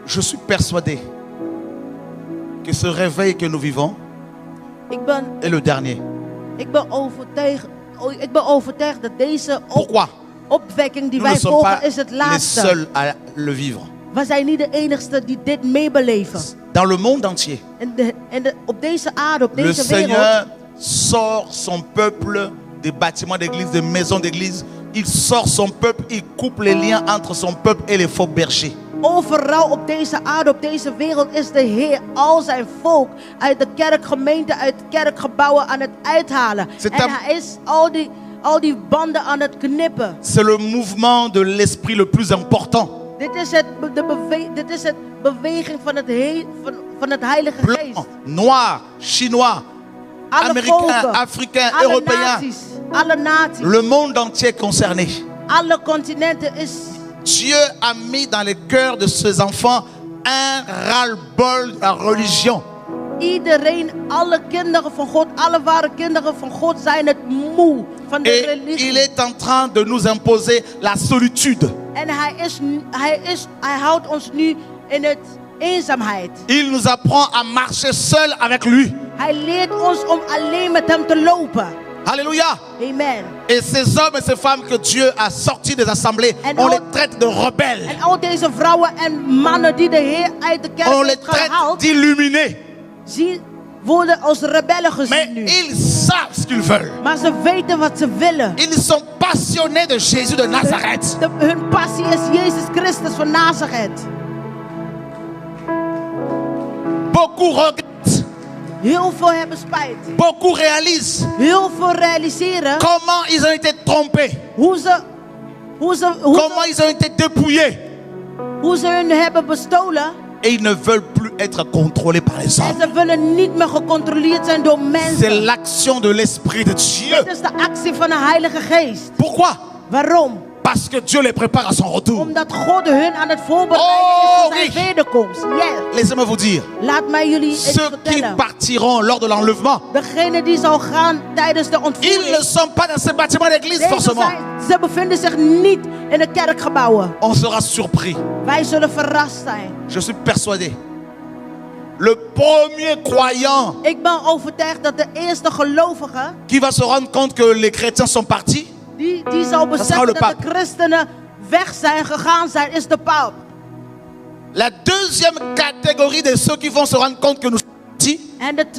[SPEAKER 1] Je suis persuadé que ce réveil que nous vivons est le dernier.
[SPEAKER 2] Ik ben overtuigd dat deze
[SPEAKER 1] Pourquoi?
[SPEAKER 2] opwekking die
[SPEAKER 1] Nous ne
[SPEAKER 2] wij
[SPEAKER 1] sommes pas
[SPEAKER 2] volgen is het
[SPEAKER 1] les
[SPEAKER 2] laatste.
[SPEAKER 1] seuls à le vivre.
[SPEAKER 2] We zijn niet de enigste die dit meebeleven.
[SPEAKER 1] Dans le monde entier,
[SPEAKER 2] Op deze aarde, op
[SPEAKER 1] le
[SPEAKER 2] deze wereld,
[SPEAKER 1] Seigneur sort son peuple des bâtiments d'église, des maisons d'église. Il sort son peuple, il coupe les liens entre son peuple et les faux bergers.
[SPEAKER 2] overal op deze aarde, op deze wereld is de Heer al zijn volk uit de kerkgemeente, uit kerkgebouwen aan het uithalen. En hij is al die banden aan het knippen.
[SPEAKER 1] C'est le mouvement de l'esprit le plus important.
[SPEAKER 2] Dit is het beweging van het Heilige Geest.
[SPEAKER 1] Blanc, noir, chinois,
[SPEAKER 2] Alle
[SPEAKER 1] américain,
[SPEAKER 2] volken,
[SPEAKER 1] africain,
[SPEAKER 2] alle
[SPEAKER 1] européen.
[SPEAKER 2] naties, alle naties,
[SPEAKER 1] Le monde entier est concerné.
[SPEAKER 2] alle continenten is.
[SPEAKER 1] Dieu a mis dans les cœurs de ses enfants un ras-le-bol de la religion.
[SPEAKER 2] Iedereen, alle kinderen van God, alle ware kinderen van God zijn het moe van de
[SPEAKER 1] Et
[SPEAKER 2] religie.
[SPEAKER 1] il est en train de nous imposer la solitude.
[SPEAKER 2] En hij houdt ons nu in het eenzaamheid.
[SPEAKER 1] Il nous apprend à marcher seul avec lui.
[SPEAKER 2] Hij leert ons om alleen met hem te lopen.
[SPEAKER 1] Alléluia.
[SPEAKER 2] Amen.
[SPEAKER 1] Et ces hommes et ces femmes que Dieu a sortis des assemblées, on les traite de rebelles.
[SPEAKER 2] En al deze vrouwen en mannen die de Heer uit de kerk
[SPEAKER 1] On les
[SPEAKER 2] heeft
[SPEAKER 1] traite
[SPEAKER 2] gehaald,
[SPEAKER 1] d'illuminés.
[SPEAKER 2] worden als rebellen
[SPEAKER 1] Mais
[SPEAKER 2] gezien nu.
[SPEAKER 1] ils savent ce qu'ils veulent.
[SPEAKER 2] Maar ze weten wat ze willen.
[SPEAKER 1] Ils sont passionnés de Jésus de Nazareth.
[SPEAKER 2] Hun passie is Jezus Christus van Nazareth.
[SPEAKER 1] Beaucoup regrettent.
[SPEAKER 2] Heel veel hebben spijt.
[SPEAKER 1] Beaucoup réalisent
[SPEAKER 2] Heel veel realiseren
[SPEAKER 1] comment ils ont été trompés. Comment ils ont été dépouillés.
[SPEAKER 2] Hoe ze hun hebben bestolen.
[SPEAKER 1] Et ils ne veulent plus être contrôlés par les
[SPEAKER 2] En
[SPEAKER 1] hommes.
[SPEAKER 2] ze willen niet meer gecontroleerd zijn door
[SPEAKER 1] C'est
[SPEAKER 2] mensen.
[SPEAKER 1] l'action de l'Esprit de Dieu.
[SPEAKER 2] Dit is de actie van de Heilige Geest.
[SPEAKER 1] Pourquoi?
[SPEAKER 2] Waarom?
[SPEAKER 1] Parce que Dieu les prépare à son retour.
[SPEAKER 2] Omdat God hun aan het voorbereiden
[SPEAKER 1] Oh,
[SPEAKER 2] is voor zijn
[SPEAKER 1] oui.
[SPEAKER 2] wederkomst. Yes.
[SPEAKER 1] Laissez-moi vous dire,
[SPEAKER 2] Laat mij jullie eens
[SPEAKER 1] ceux qui
[SPEAKER 2] vertellen.
[SPEAKER 1] partiront lors de l'enlèvement,
[SPEAKER 2] Degene die zal gaan tijdens de
[SPEAKER 1] ils
[SPEAKER 2] ontvoering.
[SPEAKER 1] ne sont pas dans ce bâtiment d'église
[SPEAKER 2] Deze
[SPEAKER 1] forcément.
[SPEAKER 2] ze bevinden zich niet in de kerkgebouwen.
[SPEAKER 1] On sera surpris.
[SPEAKER 2] Wij zullen verrast zijn.
[SPEAKER 1] Je suis persuadé. Le premier croyant
[SPEAKER 2] Ik ben overtuigd dat de eerste gelovige
[SPEAKER 1] qui va se rendre compte que les chrétiens sont partis,
[SPEAKER 2] die zal
[SPEAKER 1] sera
[SPEAKER 2] beseffen
[SPEAKER 1] le
[SPEAKER 2] dat
[SPEAKER 1] pape.
[SPEAKER 2] de christenen weg zijn gegaan zijn, is de paap.
[SPEAKER 1] la deuxième catégorie de ceux qui vont se rendre compte que nous sommes partis,
[SPEAKER 2] En de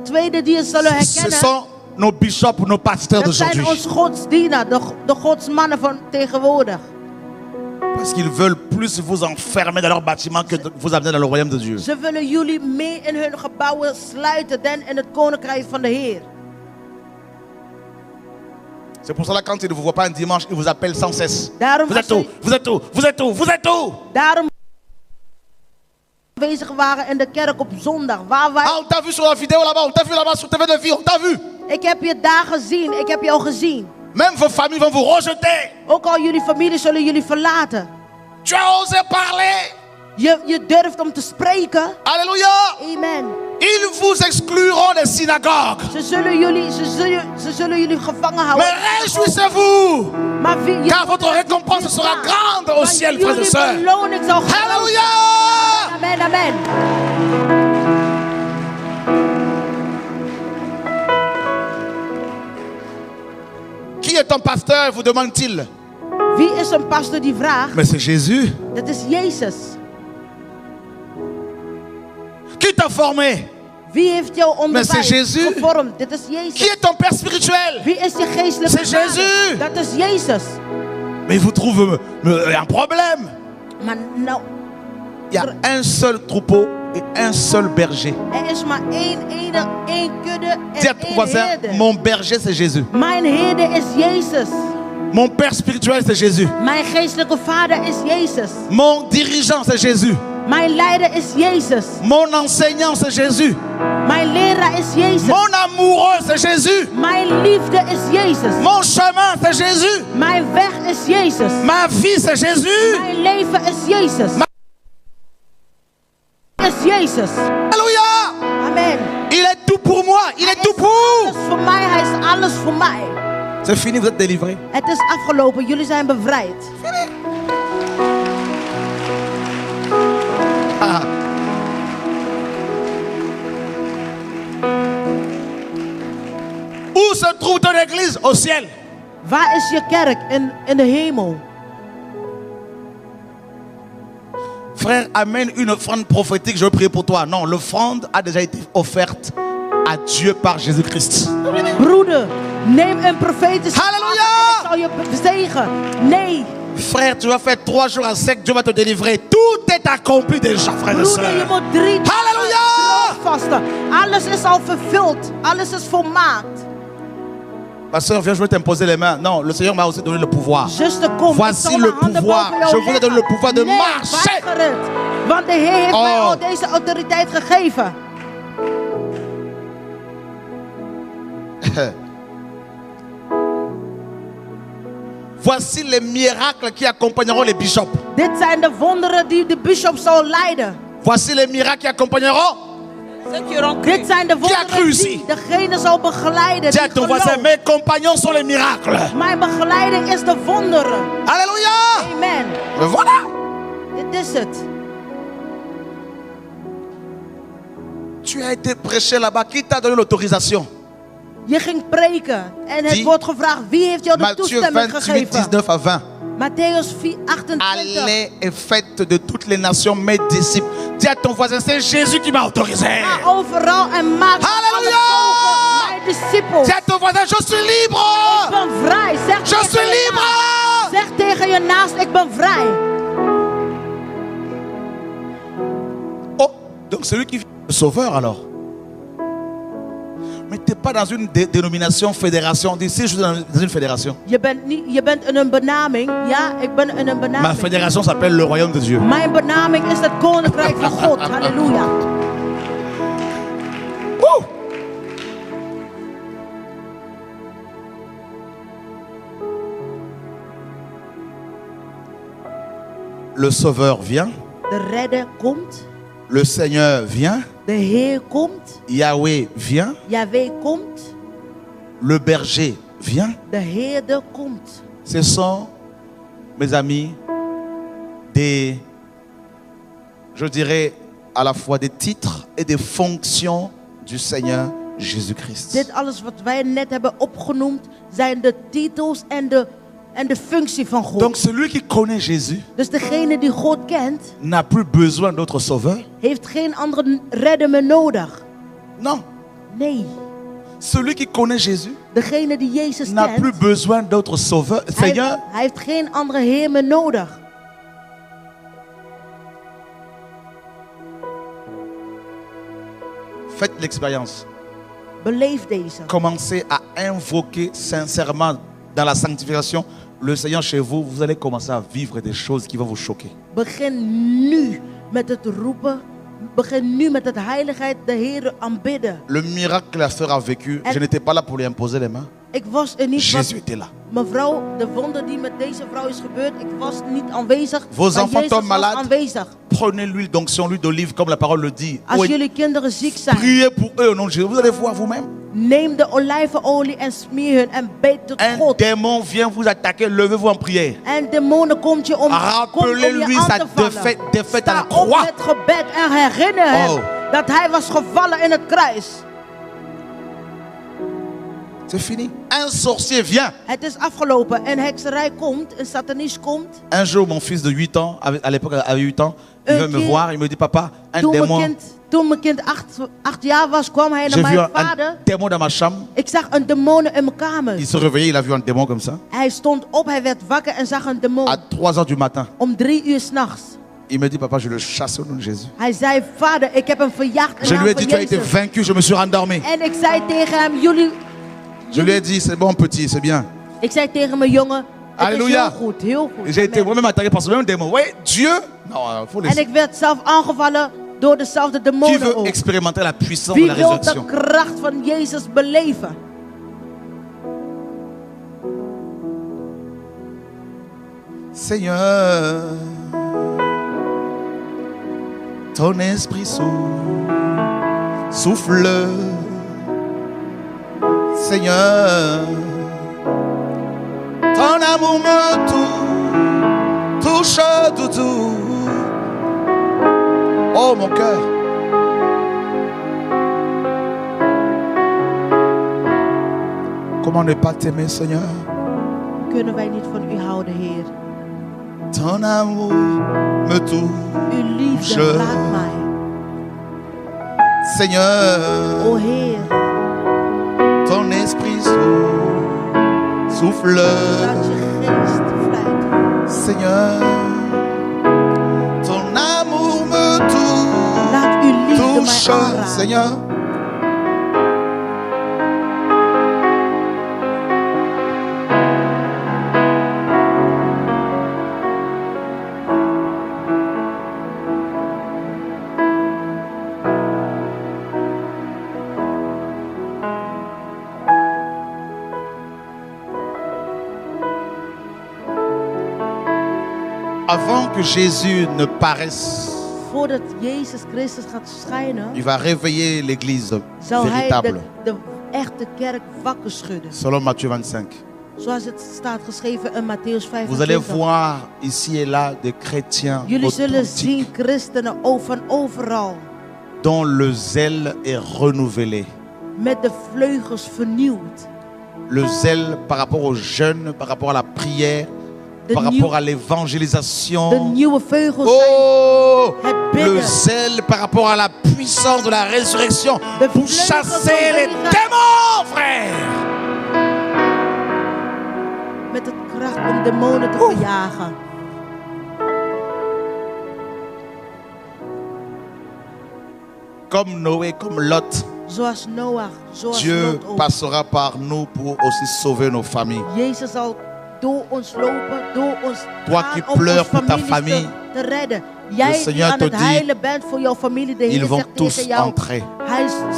[SPEAKER 2] tweede die het zullen
[SPEAKER 1] ce
[SPEAKER 2] herkennen,
[SPEAKER 1] sont nos bishops, nos pasteurs
[SPEAKER 2] dat zijn
[SPEAKER 1] d'aujourd'hui.
[SPEAKER 2] ons godsdienaar, de godsmannen van tegenwoordig.
[SPEAKER 1] Parce qu'ils veulent plus vous enfermer dans leur bâtiment que de vous amener dans le royaume de Dieu.
[SPEAKER 2] Ze willen jullie mee in hun gebouwen sluiten dan in het koninkrijk van de Heer.
[SPEAKER 1] C'est pour cela quand ils ne vous voient pas un dimanche, ils vous appellent sans cesse.
[SPEAKER 2] Daarom
[SPEAKER 1] Vous êtes
[SPEAKER 2] als
[SPEAKER 1] où?
[SPEAKER 2] ze
[SPEAKER 1] Vous êtes où? Vous êtes où? Vous êtes où?
[SPEAKER 2] daarom aanwezig waren in de kerk op zondag. Waar wij,
[SPEAKER 1] Ah, on t'a vu sur la vidéo là-bas, on t'a vu là-bas sur TV de vie, on t'a vu.
[SPEAKER 2] ik heb je daar gezien, ik heb jou gezien.
[SPEAKER 1] Même vos familles vont vous rejeter.
[SPEAKER 2] Ook al jullie familie zullen jullie verlaten.
[SPEAKER 1] Tu as osé parler.
[SPEAKER 2] Je durft om te spreken.
[SPEAKER 1] Alléluia.
[SPEAKER 2] Amen.
[SPEAKER 1] Ils vous excluront des synagogues.
[SPEAKER 2] Ze zullen jullie gevangen houden.
[SPEAKER 1] Mais réjouissez-vous,
[SPEAKER 2] Maar
[SPEAKER 1] car votre récompense sera grande au ciel, frères et sœurs.
[SPEAKER 2] beloning zal groot zijn.
[SPEAKER 1] Alléluia.
[SPEAKER 2] Amen, amen.
[SPEAKER 1] Qui est ton pasteur, vous demande-t-il?
[SPEAKER 2] Wie is een pastor die vraagt?
[SPEAKER 1] Mais c'est Jésus.
[SPEAKER 2] Dat is Jezus.
[SPEAKER 1] Qui t'a formé?
[SPEAKER 2] Wie heeft jou
[SPEAKER 1] c'est
[SPEAKER 2] onderwijs
[SPEAKER 1] Jésus.
[SPEAKER 2] gevormd? Dit is
[SPEAKER 1] Qui
[SPEAKER 2] Jezus.
[SPEAKER 1] est ton père spirituel?
[SPEAKER 2] Wie is je geestelijke
[SPEAKER 1] C'est
[SPEAKER 2] vader?
[SPEAKER 1] Jésus.
[SPEAKER 2] Dat is Jezus.
[SPEAKER 1] Mais vous trouvez un problème.
[SPEAKER 2] Maar nou,
[SPEAKER 1] Il y a un seul troupeau et un seul berger.
[SPEAKER 2] er is maar één kudde
[SPEAKER 1] Dis à
[SPEAKER 2] en
[SPEAKER 1] ton
[SPEAKER 2] één
[SPEAKER 1] voisin,
[SPEAKER 2] herder.
[SPEAKER 1] mon berger c'est Jésus.
[SPEAKER 2] Mijn herder is Jezus.
[SPEAKER 1] Mon père spirituel c'est Jésus.
[SPEAKER 2] Mijn geestelijke vader is Jezus.
[SPEAKER 1] Mon dirigeant c'est Jésus.
[SPEAKER 2] Mijn leider is Jezus.
[SPEAKER 1] Mon enseignant c'est Jésus.
[SPEAKER 2] Mijn leraar is Jezus.
[SPEAKER 1] Mon amoureux c'est Jésus.
[SPEAKER 2] Mijn liefde is Jezus.
[SPEAKER 1] Mon chemin c'est Jésus.
[SPEAKER 2] Mijn weg is Jezus.
[SPEAKER 1] Ma vie c'est Jésus.
[SPEAKER 2] Mijn leven is Jezus. Is Jezus.
[SPEAKER 1] Alléluia.
[SPEAKER 2] Amen.
[SPEAKER 1] Il est tout pour moi. Il est tout pour.
[SPEAKER 2] Alles voor mij, hij is alles voor mij.
[SPEAKER 1] C'est fini, vous êtes délivrés.
[SPEAKER 2] Het is afgelopen, jullie zijn bevrijd.
[SPEAKER 1] Ah. Où se trouve ton église? Au ciel.
[SPEAKER 2] Waar is je kerk? In de hemel.
[SPEAKER 1] Frère, amène une offrande prophétique, je veux prier pour toi. Non, l'offrande a déjà été offerte à Dieu par Jésus-Christ.
[SPEAKER 2] Broeder, neem een profetische
[SPEAKER 1] Halleluja!
[SPEAKER 2] en ik zal je zegen. Nee.
[SPEAKER 1] Frère, tu vas faire 3 jours à sec, Dieu va te délivrer. Tout est accompli déjà, frère et
[SPEAKER 2] Broeder, je
[SPEAKER 1] sœur.
[SPEAKER 2] moet 3
[SPEAKER 1] Halleluja!
[SPEAKER 2] vasten. Alles is al vervuld. Alles is volmaakt.
[SPEAKER 1] Pasteur, viens, je veux t'imposer les mains. Non, le Seigneur m'a aussi donné le pouvoir.
[SPEAKER 2] Zuster, kom.
[SPEAKER 1] Voici
[SPEAKER 2] ik zal
[SPEAKER 1] le
[SPEAKER 2] mijn handen
[SPEAKER 1] pouvoir.
[SPEAKER 2] boven jou
[SPEAKER 1] Je vous ai donné le pouvoir de
[SPEAKER 2] leggen.
[SPEAKER 1] marcher.
[SPEAKER 2] Weiger het. Want de Heer heeft mij al deze autoriteit gegeven.
[SPEAKER 1] Voici les miracles qui accompagneront les bishops.
[SPEAKER 2] Dit zijn de wonderen die de bisschop zal leiden.
[SPEAKER 1] Voici les miracles qui accompagneront.
[SPEAKER 2] Dit zijn de
[SPEAKER 1] Qui a cru
[SPEAKER 2] wonderen
[SPEAKER 1] ici?
[SPEAKER 2] die degene zal begeleiden.
[SPEAKER 1] Dis à
[SPEAKER 2] Die
[SPEAKER 1] ton voisin,
[SPEAKER 2] gelooft.
[SPEAKER 1] mes compagnons sont les miracles.
[SPEAKER 2] Mijn begeleiding is de wonderen.
[SPEAKER 1] Alléluia!
[SPEAKER 2] Amen.
[SPEAKER 1] Mais voilà!
[SPEAKER 2] Dit is het.
[SPEAKER 1] Tu as été prêché là-bas. Qui t'a donné l'autorisation?
[SPEAKER 2] Je ging preken en het
[SPEAKER 1] Die-
[SPEAKER 2] wordt gevraagd, wie heeft jou de
[SPEAKER 1] Matthieu
[SPEAKER 2] toestemming
[SPEAKER 1] 28,
[SPEAKER 2] gegeven?
[SPEAKER 1] 19 à 20.
[SPEAKER 2] Matthäus 28.
[SPEAKER 1] Allez et faites de toutes les nations mes disciples. Dis à ton voisin, c'est Jésus qui m'a autorisé.
[SPEAKER 2] Ga overal en maak
[SPEAKER 1] Halleluja!
[SPEAKER 2] alle volken mijn discipels.
[SPEAKER 1] Dis à ton voisin, je suis
[SPEAKER 2] Ik
[SPEAKER 1] libre.
[SPEAKER 2] ben vrij. Zeg
[SPEAKER 1] Je
[SPEAKER 2] tegen
[SPEAKER 1] suis
[SPEAKER 2] je
[SPEAKER 1] libre.
[SPEAKER 2] naast. Zeg tegen je naast, ik ben vrij.
[SPEAKER 1] Oh, donc celui qui vient le sauveur alors. Mais tu n'es pas dans une dénomination, fédération. Dis, si je suis dans une fédération.
[SPEAKER 2] Je bent in een benaming. Ja, ik ben in een
[SPEAKER 1] Ma
[SPEAKER 2] benaming.
[SPEAKER 1] fédération s'appelle le royaume de Dieu.
[SPEAKER 2] Mijn benaming is het koninkrijk van God. Halleluja.
[SPEAKER 1] Woo! Le Sauveur vient.
[SPEAKER 2] De redder komt.
[SPEAKER 1] Le Seigneur vient.
[SPEAKER 2] De Heer komt.
[SPEAKER 1] Yahweh vient.
[SPEAKER 2] Yahweh komt.
[SPEAKER 1] Le berger vient.
[SPEAKER 2] De Heerder komt.
[SPEAKER 1] Ce sont, mes amis, des, je dirais, à la fois des titres et des fonctions du Seigneur Jésus-Christ.
[SPEAKER 2] Dit alles wat wij net hebben opgenoemd zijn de titels en de functie van God.
[SPEAKER 1] Donc celui qui connaît Jésus
[SPEAKER 2] Dus degene die God kent,
[SPEAKER 1] n'a plus besoin d'autre sauveur.
[SPEAKER 2] heeft geen andere redder meer nodig.
[SPEAKER 1] Non.
[SPEAKER 2] Nee.
[SPEAKER 1] Celui qui connaît Jésus
[SPEAKER 2] Degene die Jezus
[SPEAKER 1] n'a
[SPEAKER 2] kent,
[SPEAKER 1] plus besoin d'autre sauveur. Seigneur,
[SPEAKER 2] hij heeft geen andere Heer meer nodig.
[SPEAKER 1] faites l'expérience.
[SPEAKER 2] Beleef deze.
[SPEAKER 1] Commencez à invoquer sincèrement dans la sanctification le Seigneur chez vous. Vous allez commencer à vivre des choses qui vont vous choquer.
[SPEAKER 2] Begin nu met het roepen. Begin nu met het heiligheid de Heer aanbidden.
[SPEAKER 1] Le miracle que la sœur a vécu, je n'étais pas là pour lui imposer les mains.
[SPEAKER 2] Ik was er niet.
[SPEAKER 1] Jésus était là.
[SPEAKER 2] Mevrouw, de wonder die met deze vrouw is gebeurd, ik was niet aanwezig.
[SPEAKER 1] Vos
[SPEAKER 2] maar
[SPEAKER 1] enfants
[SPEAKER 2] Jezus
[SPEAKER 1] tombent
[SPEAKER 2] was
[SPEAKER 1] malades.
[SPEAKER 2] aanwezig.
[SPEAKER 1] Prenez l'huile d'onction, l'huile d'olive, comme la parole le dit.
[SPEAKER 2] Als
[SPEAKER 1] Oui.
[SPEAKER 2] jullie kinderen ziek zijn,
[SPEAKER 1] Priez pour eux au nom de Jésus. Vous allez voir vous-même.
[SPEAKER 2] neem de olijvenolie en smeer hun en bid tot
[SPEAKER 1] Un
[SPEAKER 2] God.
[SPEAKER 1] démon vient vous attaquer. Levez-vous en prière.
[SPEAKER 2] En demonen komt je om
[SPEAKER 1] Rappelez-lui
[SPEAKER 2] je aan
[SPEAKER 1] sa
[SPEAKER 2] te vallen.
[SPEAKER 1] défaite à la
[SPEAKER 2] Sta op
[SPEAKER 1] croix.
[SPEAKER 2] met gebed en herinner hem
[SPEAKER 1] Oh.
[SPEAKER 2] dat hij was gevallen in het kruis.
[SPEAKER 1] C'est fini. Un sorcier vient.
[SPEAKER 2] Het is afgelopen. Een hekserij komt, een satanist komt.
[SPEAKER 1] Un jour, mon fils de 8 ans, à l'époque, avait 8 ans, il veut me voir. Il me dit, papa, un démon.
[SPEAKER 2] Toen mijn kind 8 jaar was, kwam hij naar
[SPEAKER 1] J'ai vu
[SPEAKER 2] mijn
[SPEAKER 1] un
[SPEAKER 2] vader.
[SPEAKER 1] démon dans ma chambre.
[SPEAKER 2] Ik zag een demon in mijn kamer.
[SPEAKER 1] Il se réveillait, il a vu un démon comme ça.
[SPEAKER 2] Hij stond op, hij werd wakker en zag een demon.
[SPEAKER 1] À 3 heures du matin.
[SPEAKER 2] Om 3 uur 's nachts.
[SPEAKER 1] Il me dit, papa, je le chasse au nom de Jésus.
[SPEAKER 2] Hij zei, vader, ik heb hem verjaagd in
[SPEAKER 1] Je
[SPEAKER 2] naam
[SPEAKER 1] lui ai
[SPEAKER 2] van
[SPEAKER 1] dit, tu as été
[SPEAKER 2] Jezus.
[SPEAKER 1] vaincu, je me suis rendormi.
[SPEAKER 2] En ik zei tegen hem,
[SPEAKER 1] Je lui ai dit, c'est bon petit, c'est bien.
[SPEAKER 2] Ik zei tegen mijn jongen, het
[SPEAKER 1] Alléluia.
[SPEAKER 2] is heel goed, heel goed.
[SPEAKER 1] J'ai été
[SPEAKER 2] Amen.
[SPEAKER 1] moi-même attaqué par ce même démon. Oui, Dieu. Non, il faut
[SPEAKER 2] En
[SPEAKER 1] laisser.
[SPEAKER 2] ik werd zelf aangevallen door dezelfde
[SPEAKER 1] Qui
[SPEAKER 2] demonen
[SPEAKER 1] veut
[SPEAKER 2] ook.
[SPEAKER 1] expérimenter la puissance de
[SPEAKER 2] Wie
[SPEAKER 1] la
[SPEAKER 2] wil de
[SPEAKER 1] résurrection?
[SPEAKER 2] kracht van Jezus beleven?
[SPEAKER 1] Seigneur, ton esprit souffle. Seigneur, ton amour me touche tout. Oh mon cœur. Comment ne pas t'aimer, Seigneur?
[SPEAKER 2] Kunnen wij niet van u houden, Heer?
[SPEAKER 1] Ton amour me touche.
[SPEAKER 2] Uw liefde raakt mij.
[SPEAKER 1] Seigneur,
[SPEAKER 2] O Heer,
[SPEAKER 1] ton esprit souffle.
[SPEAKER 2] laat je geest vlijten.
[SPEAKER 1] Seigneur, ton amour me
[SPEAKER 2] Laat uw liefde
[SPEAKER 1] touche.
[SPEAKER 2] mij aanraken.
[SPEAKER 1] Seigneur, avant que Jésus ne paraisse,
[SPEAKER 2] Voordat Jezus Christus gaat schijnen,
[SPEAKER 1] il va réveiller l'église
[SPEAKER 2] zal hij
[SPEAKER 1] véritable.
[SPEAKER 2] de echte kerk wakker schudden.
[SPEAKER 1] Selon Matthieu 25.
[SPEAKER 2] Zoals het staat geschreven in Matthäus
[SPEAKER 1] Vous allez
[SPEAKER 2] 25.
[SPEAKER 1] voir ici et là des chrétiens
[SPEAKER 2] Jullie zullen
[SPEAKER 1] authentiques
[SPEAKER 2] zien christenen van overal
[SPEAKER 1] dont le zèle est renouvelé.
[SPEAKER 2] met de vleugels vernieuwd.
[SPEAKER 1] Le zèle par rapport aux jeunes, par rapport à la prière,
[SPEAKER 2] De
[SPEAKER 1] par
[SPEAKER 2] nieuw-
[SPEAKER 1] rapport à
[SPEAKER 2] De
[SPEAKER 1] l'évangélisation.
[SPEAKER 2] nieuwe vleugels zijn
[SPEAKER 1] Oh,
[SPEAKER 2] het
[SPEAKER 1] le
[SPEAKER 2] bidden.
[SPEAKER 1] zèle par rapport à la puissance de la résurrection
[SPEAKER 2] De
[SPEAKER 1] pour
[SPEAKER 2] vleugels
[SPEAKER 1] chasser
[SPEAKER 2] van
[SPEAKER 1] les
[SPEAKER 2] de
[SPEAKER 1] démons, frère.
[SPEAKER 2] met het kracht om demonen te verjagen.
[SPEAKER 1] Comme Noé, comme Lot,
[SPEAKER 2] Zoals Noach, zoals
[SPEAKER 1] Dieu
[SPEAKER 2] Lot ook.
[SPEAKER 1] passera par nous pour aussi sauver nos familles.
[SPEAKER 2] Jezus zal door ons lopen, door ons
[SPEAKER 1] Toi
[SPEAKER 2] gaan
[SPEAKER 1] qui
[SPEAKER 2] om
[SPEAKER 1] pleures
[SPEAKER 2] ons
[SPEAKER 1] pour ta
[SPEAKER 2] families
[SPEAKER 1] famille,
[SPEAKER 2] te redden. Jij die
[SPEAKER 1] Seigneur
[SPEAKER 2] aan
[SPEAKER 1] te
[SPEAKER 2] het
[SPEAKER 1] dit,
[SPEAKER 2] heilen bent voor jouw familie, de
[SPEAKER 1] ils
[SPEAKER 2] Heer
[SPEAKER 1] vont
[SPEAKER 2] zegt
[SPEAKER 1] tous
[SPEAKER 2] tegen jou,
[SPEAKER 1] entrer.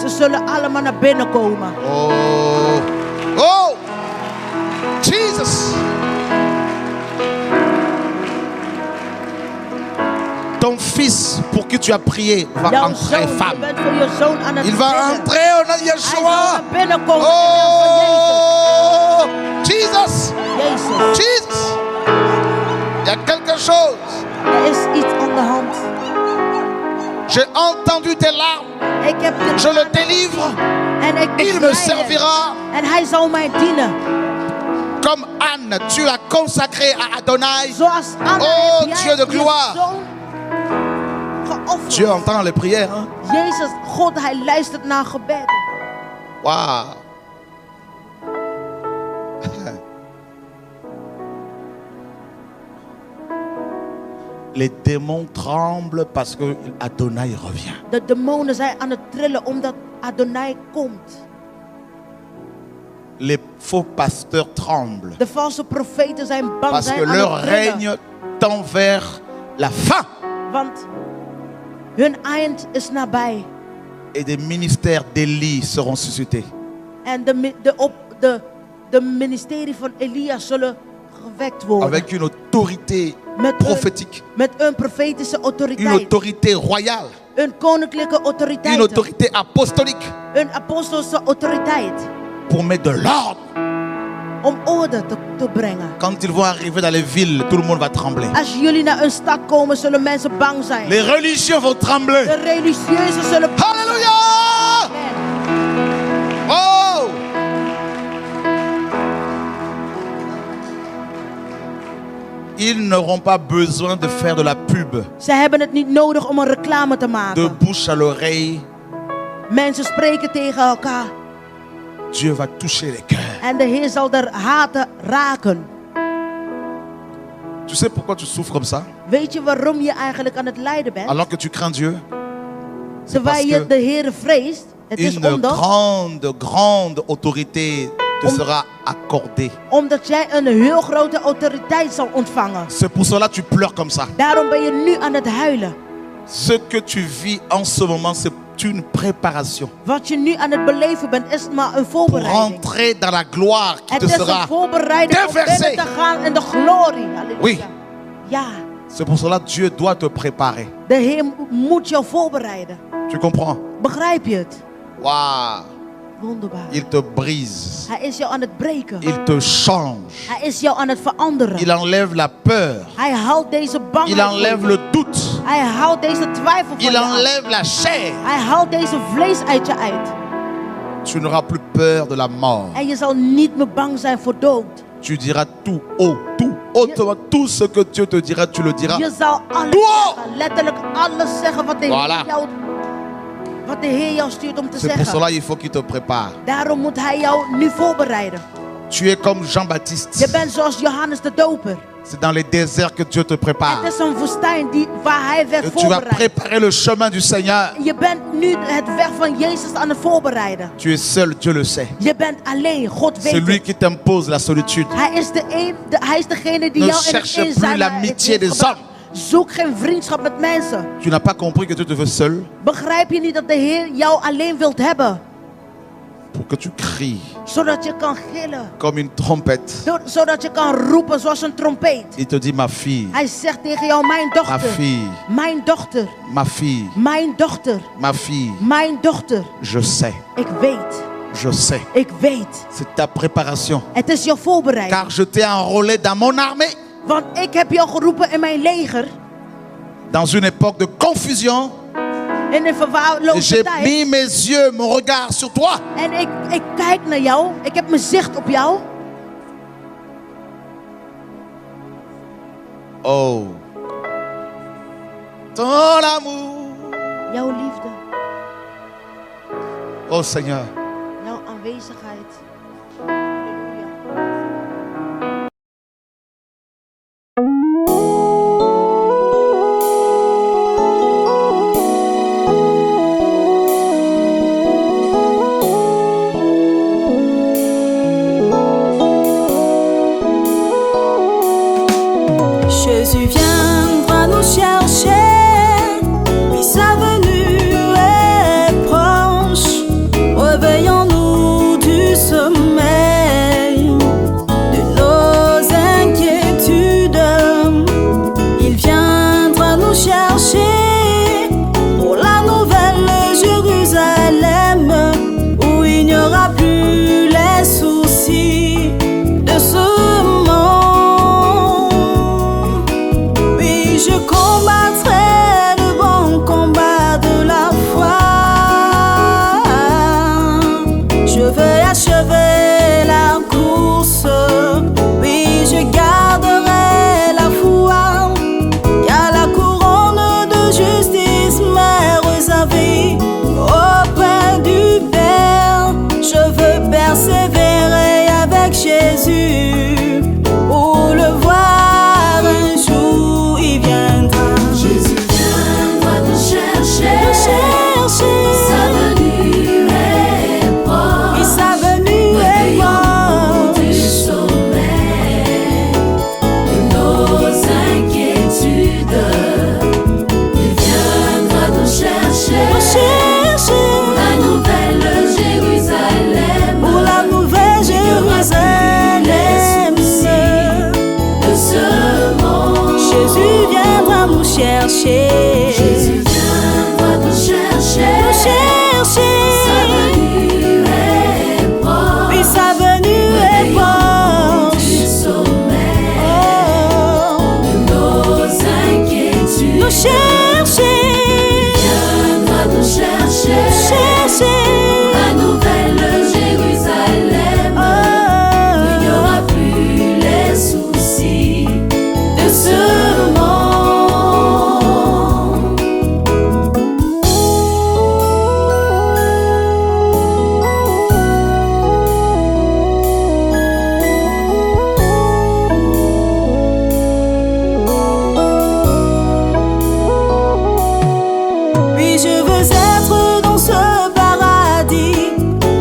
[SPEAKER 2] ze zullen allemaal naar binnen komen.
[SPEAKER 1] Oh, oh, Jesus. Ton fils pour qui tu as prié va
[SPEAKER 2] Jouw
[SPEAKER 1] entrer,
[SPEAKER 2] zoon, je
[SPEAKER 1] femme.
[SPEAKER 2] bent voor je zoon aan het
[SPEAKER 1] Il va
[SPEAKER 2] bidden.
[SPEAKER 1] entrer au nom de
[SPEAKER 2] Hij zal
[SPEAKER 1] Yeshua.
[SPEAKER 2] naar binnen komen in de naam van
[SPEAKER 1] Oh, Jesus,
[SPEAKER 2] Jezus.
[SPEAKER 1] Jesus. Il y a quelque chose.
[SPEAKER 2] Er is iets aan de hand.
[SPEAKER 1] J'ai entendu tes larmes.
[SPEAKER 2] Ik heb de
[SPEAKER 1] Je le délivre.
[SPEAKER 2] en ik
[SPEAKER 1] Il me
[SPEAKER 2] bevrijd
[SPEAKER 1] servira.
[SPEAKER 2] hem. En hij zal mij dienen.
[SPEAKER 1] Comme Anne, tu l'as consacré à Adonai.
[SPEAKER 2] Zoals Anna
[SPEAKER 1] Oh,
[SPEAKER 2] heb jij
[SPEAKER 1] Dieu de
[SPEAKER 2] je
[SPEAKER 1] gloire.
[SPEAKER 2] zoon geofferd.
[SPEAKER 1] Dieu entend les prières. Hein?
[SPEAKER 2] Jezus, God, hij luistert naar gebeden.
[SPEAKER 1] Waouh. Les démons tremblent parce que Adonai revient.
[SPEAKER 2] De demonen zijn aan het trillen omdat Adonai komt.
[SPEAKER 1] Les faux pasteurs tremblent
[SPEAKER 2] De valse profeten zijn bang,
[SPEAKER 1] parce que
[SPEAKER 2] zijn aan
[SPEAKER 1] leur
[SPEAKER 2] het trillen.
[SPEAKER 1] règne tend vers la fin.
[SPEAKER 2] Want hun eind is nabij.
[SPEAKER 1] Et des ministères d'Élie seront suscités.
[SPEAKER 2] En de ministerie van Elia zullen gewekt worden.
[SPEAKER 1] Avec une autorité prophétique.
[SPEAKER 2] Met een profetische
[SPEAKER 1] Une
[SPEAKER 2] autoriteit.
[SPEAKER 1] autorité royale.
[SPEAKER 2] Een koninklijke
[SPEAKER 1] Une
[SPEAKER 2] autoriteit.
[SPEAKER 1] autorité apostolique.
[SPEAKER 2] Een apostolse autoriteit.
[SPEAKER 1] Pour mettre de l'ordre.
[SPEAKER 2] Om orde te brengen.
[SPEAKER 1] Quand ils vont arriver dans les villes, tout le monde va trembler.
[SPEAKER 2] Als jullie naar een stad komen, zullen mensen bang zijn.
[SPEAKER 1] Les religieux vont trembler.
[SPEAKER 2] De religieuzen zullen bang
[SPEAKER 1] Alléluia!
[SPEAKER 2] zijn.
[SPEAKER 1] Oh! Ils n'auront pas besoin de faire de la pub,
[SPEAKER 2] Ze hebben het niet nodig om een reclame te
[SPEAKER 1] de
[SPEAKER 2] maken.
[SPEAKER 1] bouche à l'oreille.
[SPEAKER 2] Mensen spreken tegen elkaar.
[SPEAKER 1] Dieu va toucher les cœurs.
[SPEAKER 2] En de Heer zal de harten raken.
[SPEAKER 1] Tu sais pourquoi tu souffres comme ça?
[SPEAKER 2] Weet je waarom je eigenlijk aan het lijden bent?
[SPEAKER 1] Alors que tu crains Dieu?
[SPEAKER 2] Terwijl je de Heer vreest. Het is
[SPEAKER 1] Une
[SPEAKER 2] omdat
[SPEAKER 1] grande autorité te sera accordée.
[SPEAKER 2] omdat jij een heel grote autoriteit zal ontvangen.
[SPEAKER 1] C'est pour cela que tu pleures comme ça.
[SPEAKER 2] Daarom ben je nu aan het huilen.
[SPEAKER 1] Ce que tu vis en ce moment, c'est une préparation
[SPEAKER 2] Wat je nu aan het beleven bent, is maar een
[SPEAKER 1] pour
[SPEAKER 2] voorbereiding.
[SPEAKER 1] entrer dans la gloire qui
[SPEAKER 2] Het
[SPEAKER 1] te
[SPEAKER 2] is
[SPEAKER 1] sera
[SPEAKER 2] een voorbereiding om
[SPEAKER 1] déversée.
[SPEAKER 2] binnen te gaan in de glorie. Halleluja.
[SPEAKER 1] Oui.
[SPEAKER 2] Ja,
[SPEAKER 1] C'est pour cela que Dieu doit te préparer.
[SPEAKER 2] de Heer moet jou voorbereiden.
[SPEAKER 1] Tu comprends?
[SPEAKER 2] Begrijp je het?
[SPEAKER 1] Waouh!
[SPEAKER 2] Wonderbaar.
[SPEAKER 1] Il te brise.
[SPEAKER 2] Hij is jou aan het breken.
[SPEAKER 1] Il te change.
[SPEAKER 2] Hij is jou aan het veranderen.
[SPEAKER 1] Il enlève la peur.
[SPEAKER 2] Hij haalt deze
[SPEAKER 1] Il
[SPEAKER 2] bangheid van
[SPEAKER 1] enlève
[SPEAKER 2] je.
[SPEAKER 1] le doute.
[SPEAKER 2] Hij haalt deze twijfel van
[SPEAKER 1] Il
[SPEAKER 2] je af.
[SPEAKER 1] enlève la chair.
[SPEAKER 2] Hij haalt deze vlees uit je uit.
[SPEAKER 1] Tu n'auras plus peur de la mort.
[SPEAKER 2] En je zal niet meer bang zijn voor dood.
[SPEAKER 1] Tu diras tout haut, tout hautement, tout ce que Dieu te dira, tu le diras.
[SPEAKER 2] Je zal alles
[SPEAKER 1] Wow!
[SPEAKER 2] zeggen. Letterlijk alles zeggen wat de,
[SPEAKER 1] Voilà.
[SPEAKER 2] wat de Heer jou stuurt om te
[SPEAKER 1] C'est pour
[SPEAKER 2] zeggen.
[SPEAKER 1] cela qu'il faut qu'il te prépare.
[SPEAKER 2] Daarom moet hij jou nu voorbereiden.
[SPEAKER 1] Tu es comme Jean-Baptiste.
[SPEAKER 2] Je bent zoals Johannes de Doper.
[SPEAKER 1] C'est dans les déserts que Dieu te prépare.
[SPEAKER 2] Het is een woestijn waar hij werd
[SPEAKER 1] Et tu vas
[SPEAKER 2] voorbereid.
[SPEAKER 1] préparer le chemin du Seigneur.
[SPEAKER 2] Je bent nu het weg van Jezus aan het voorbereiden.
[SPEAKER 1] Tu es seul, Dieu le sait.
[SPEAKER 2] Je bent alleen, God weet
[SPEAKER 1] C'est lui
[SPEAKER 2] het.
[SPEAKER 1] qui t'impose la solitude.
[SPEAKER 2] Hij is degene die
[SPEAKER 1] Ne
[SPEAKER 2] jou in het
[SPEAKER 1] cherche plus
[SPEAKER 2] eenzaam
[SPEAKER 1] l'amitié des
[SPEAKER 2] gebracht.
[SPEAKER 1] hommes.
[SPEAKER 2] Zoek geen vriendschap met mensen.
[SPEAKER 1] Tu n'as pas compris que Dieu te veut seul
[SPEAKER 2] Begrijp je niet dat de Heer jou alleen wilt hebben?
[SPEAKER 1] pour que tu cries
[SPEAKER 2] Zodat je kan gillen.
[SPEAKER 1] comme une trompette.
[SPEAKER 2] Zodat je kan roepen zoals een trompeet.
[SPEAKER 1] Il te dit, ma fille,
[SPEAKER 2] Hij zegt tegen jou, mijn
[SPEAKER 1] ma
[SPEAKER 2] dochter.
[SPEAKER 1] fille,
[SPEAKER 2] Mijn dochter.
[SPEAKER 1] ma fille,
[SPEAKER 2] Mijn dochter.
[SPEAKER 1] ma fille.
[SPEAKER 2] Mijn dochter.
[SPEAKER 1] Je sais,
[SPEAKER 2] Ik weet.
[SPEAKER 1] je sais.
[SPEAKER 2] Ik weet.
[SPEAKER 1] C'est ta préparation.
[SPEAKER 2] Het is jouw voorbereiding.
[SPEAKER 1] Car je t'ai enrôlé dans mon armée.
[SPEAKER 2] Want ik heb jou geroepen in mijn leger.
[SPEAKER 1] Dans une époque de confusion,
[SPEAKER 2] In een verwaarloosde
[SPEAKER 1] j'ai
[SPEAKER 2] tijd.
[SPEAKER 1] mis mes yeux, mon regard sur toi.
[SPEAKER 2] En ik kijk naar jou. Ik heb mijn zicht op jou.
[SPEAKER 1] Oh, ton amour,
[SPEAKER 2] Jouw liefde.
[SPEAKER 1] oh Seigneur.
[SPEAKER 2] Jouw aanwezigheid. Halleluja.
[SPEAKER 3] Jésus viendra nous chercher, puis sa venue est proche. Réveillons-nous du sommeil de nos inquiétudes. Il viendra nous chercher. je combattrai le bon combat de la foi. Je veux achever la course, oui, je garderai la foi. Car la couronne de justice m'est réservée auprès du Père. Je veux persévérer avec Jésus pour le voir un jour, il viendra.
[SPEAKER 4] Jésus viendra nous chercher. Sa venue est proche.
[SPEAKER 3] Oui, sa venue est proche.
[SPEAKER 4] Du sommet de nos inquiétudes, il viendra nous chercher. Pour la nouvelle Jérusalem.
[SPEAKER 3] Pour la nouvelle Jérusalem.
[SPEAKER 4] De ce monde.
[SPEAKER 3] Jésus viendra nous chercher.
[SPEAKER 4] Jésus viendra nous chercher. Sa venue est proche.
[SPEAKER 3] Oui, sa venue est proche.
[SPEAKER 4] Du sommet de nos inquiétudes,
[SPEAKER 3] Nous chercher.
[SPEAKER 4] viendra nous chercher. La nouvelle Jérusalem, il n'y aura plus les soucis de ce monde.
[SPEAKER 3] Oui, je veux être dans ce paradis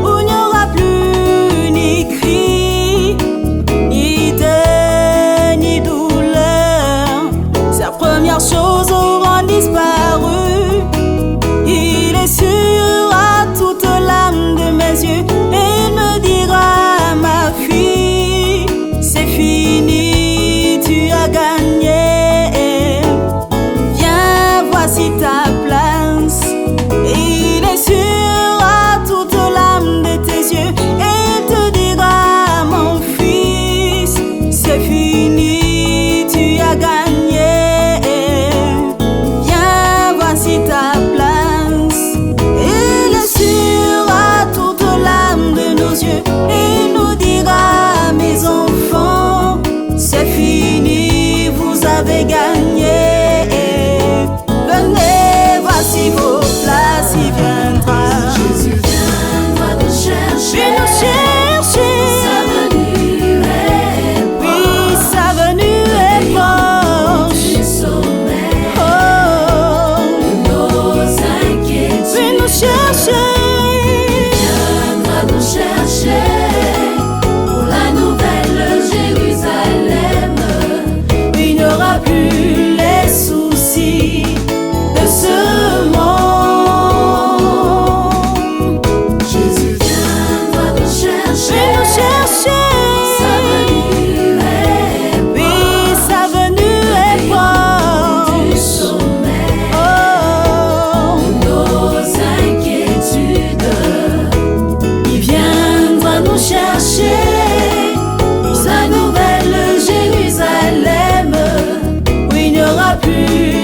[SPEAKER 3] où il n'y aura plus ni cri, ni deuil, ni douleur. Ces premières choses auront disparu. Il est sûr à toute l'âme de mes yeux et il me dira: ma fille, c'est fini, tu as gagné. Viens, voici ta place. Il est sûr à toute l'âme de tes yeux et il te dira: mon fils, c'est fini, tu as gagné. Viens, voici ta place. Il est sûr à toute l'âme de nos yeux et il nous dira: mes enfants, c'est fini, vous avez gagné. Venez, voici vos places, il viendra.
[SPEAKER 4] Jésus viendra nous chercher.
[SPEAKER 3] Viens nous chercher.
[SPEAKER 4] Sa venue est
[SPEAKER 3] Oui, sa venue est proche.
[SPEAKER 4] du sommet
[SPEAKER 3] Oh,
[SPEAKER 4] de nos inquiétudes,
[SPEAKER 3] viens nous chercher.
[SPEAKER 4] viendra nous chercher. Pour la nouvelle Jérusalem,
[SPEAKER 3] Il n'y aura plus les soucis de ce monde.
[SPEAKER 4] Jésus viendra nous chercher.
[SPEAKER 3] Viens nous chercher.
[SPEAKER 4] Sa venue est
[SPEAKER 3] Oui, sa venue est
[SPEAKER 4] du
[SPEAKER 3] proche.
[SPEAKER 4] sommet
[SPEAKER 3] Oh,
[SPEAKER 4] de nos inquiétudes,
[SPEAKER 3] il viendra nous chercher.
[SPEAKER 4] pour la nouvelle Jérusalem,
[SPEAKER 3] Où il n'y aura plus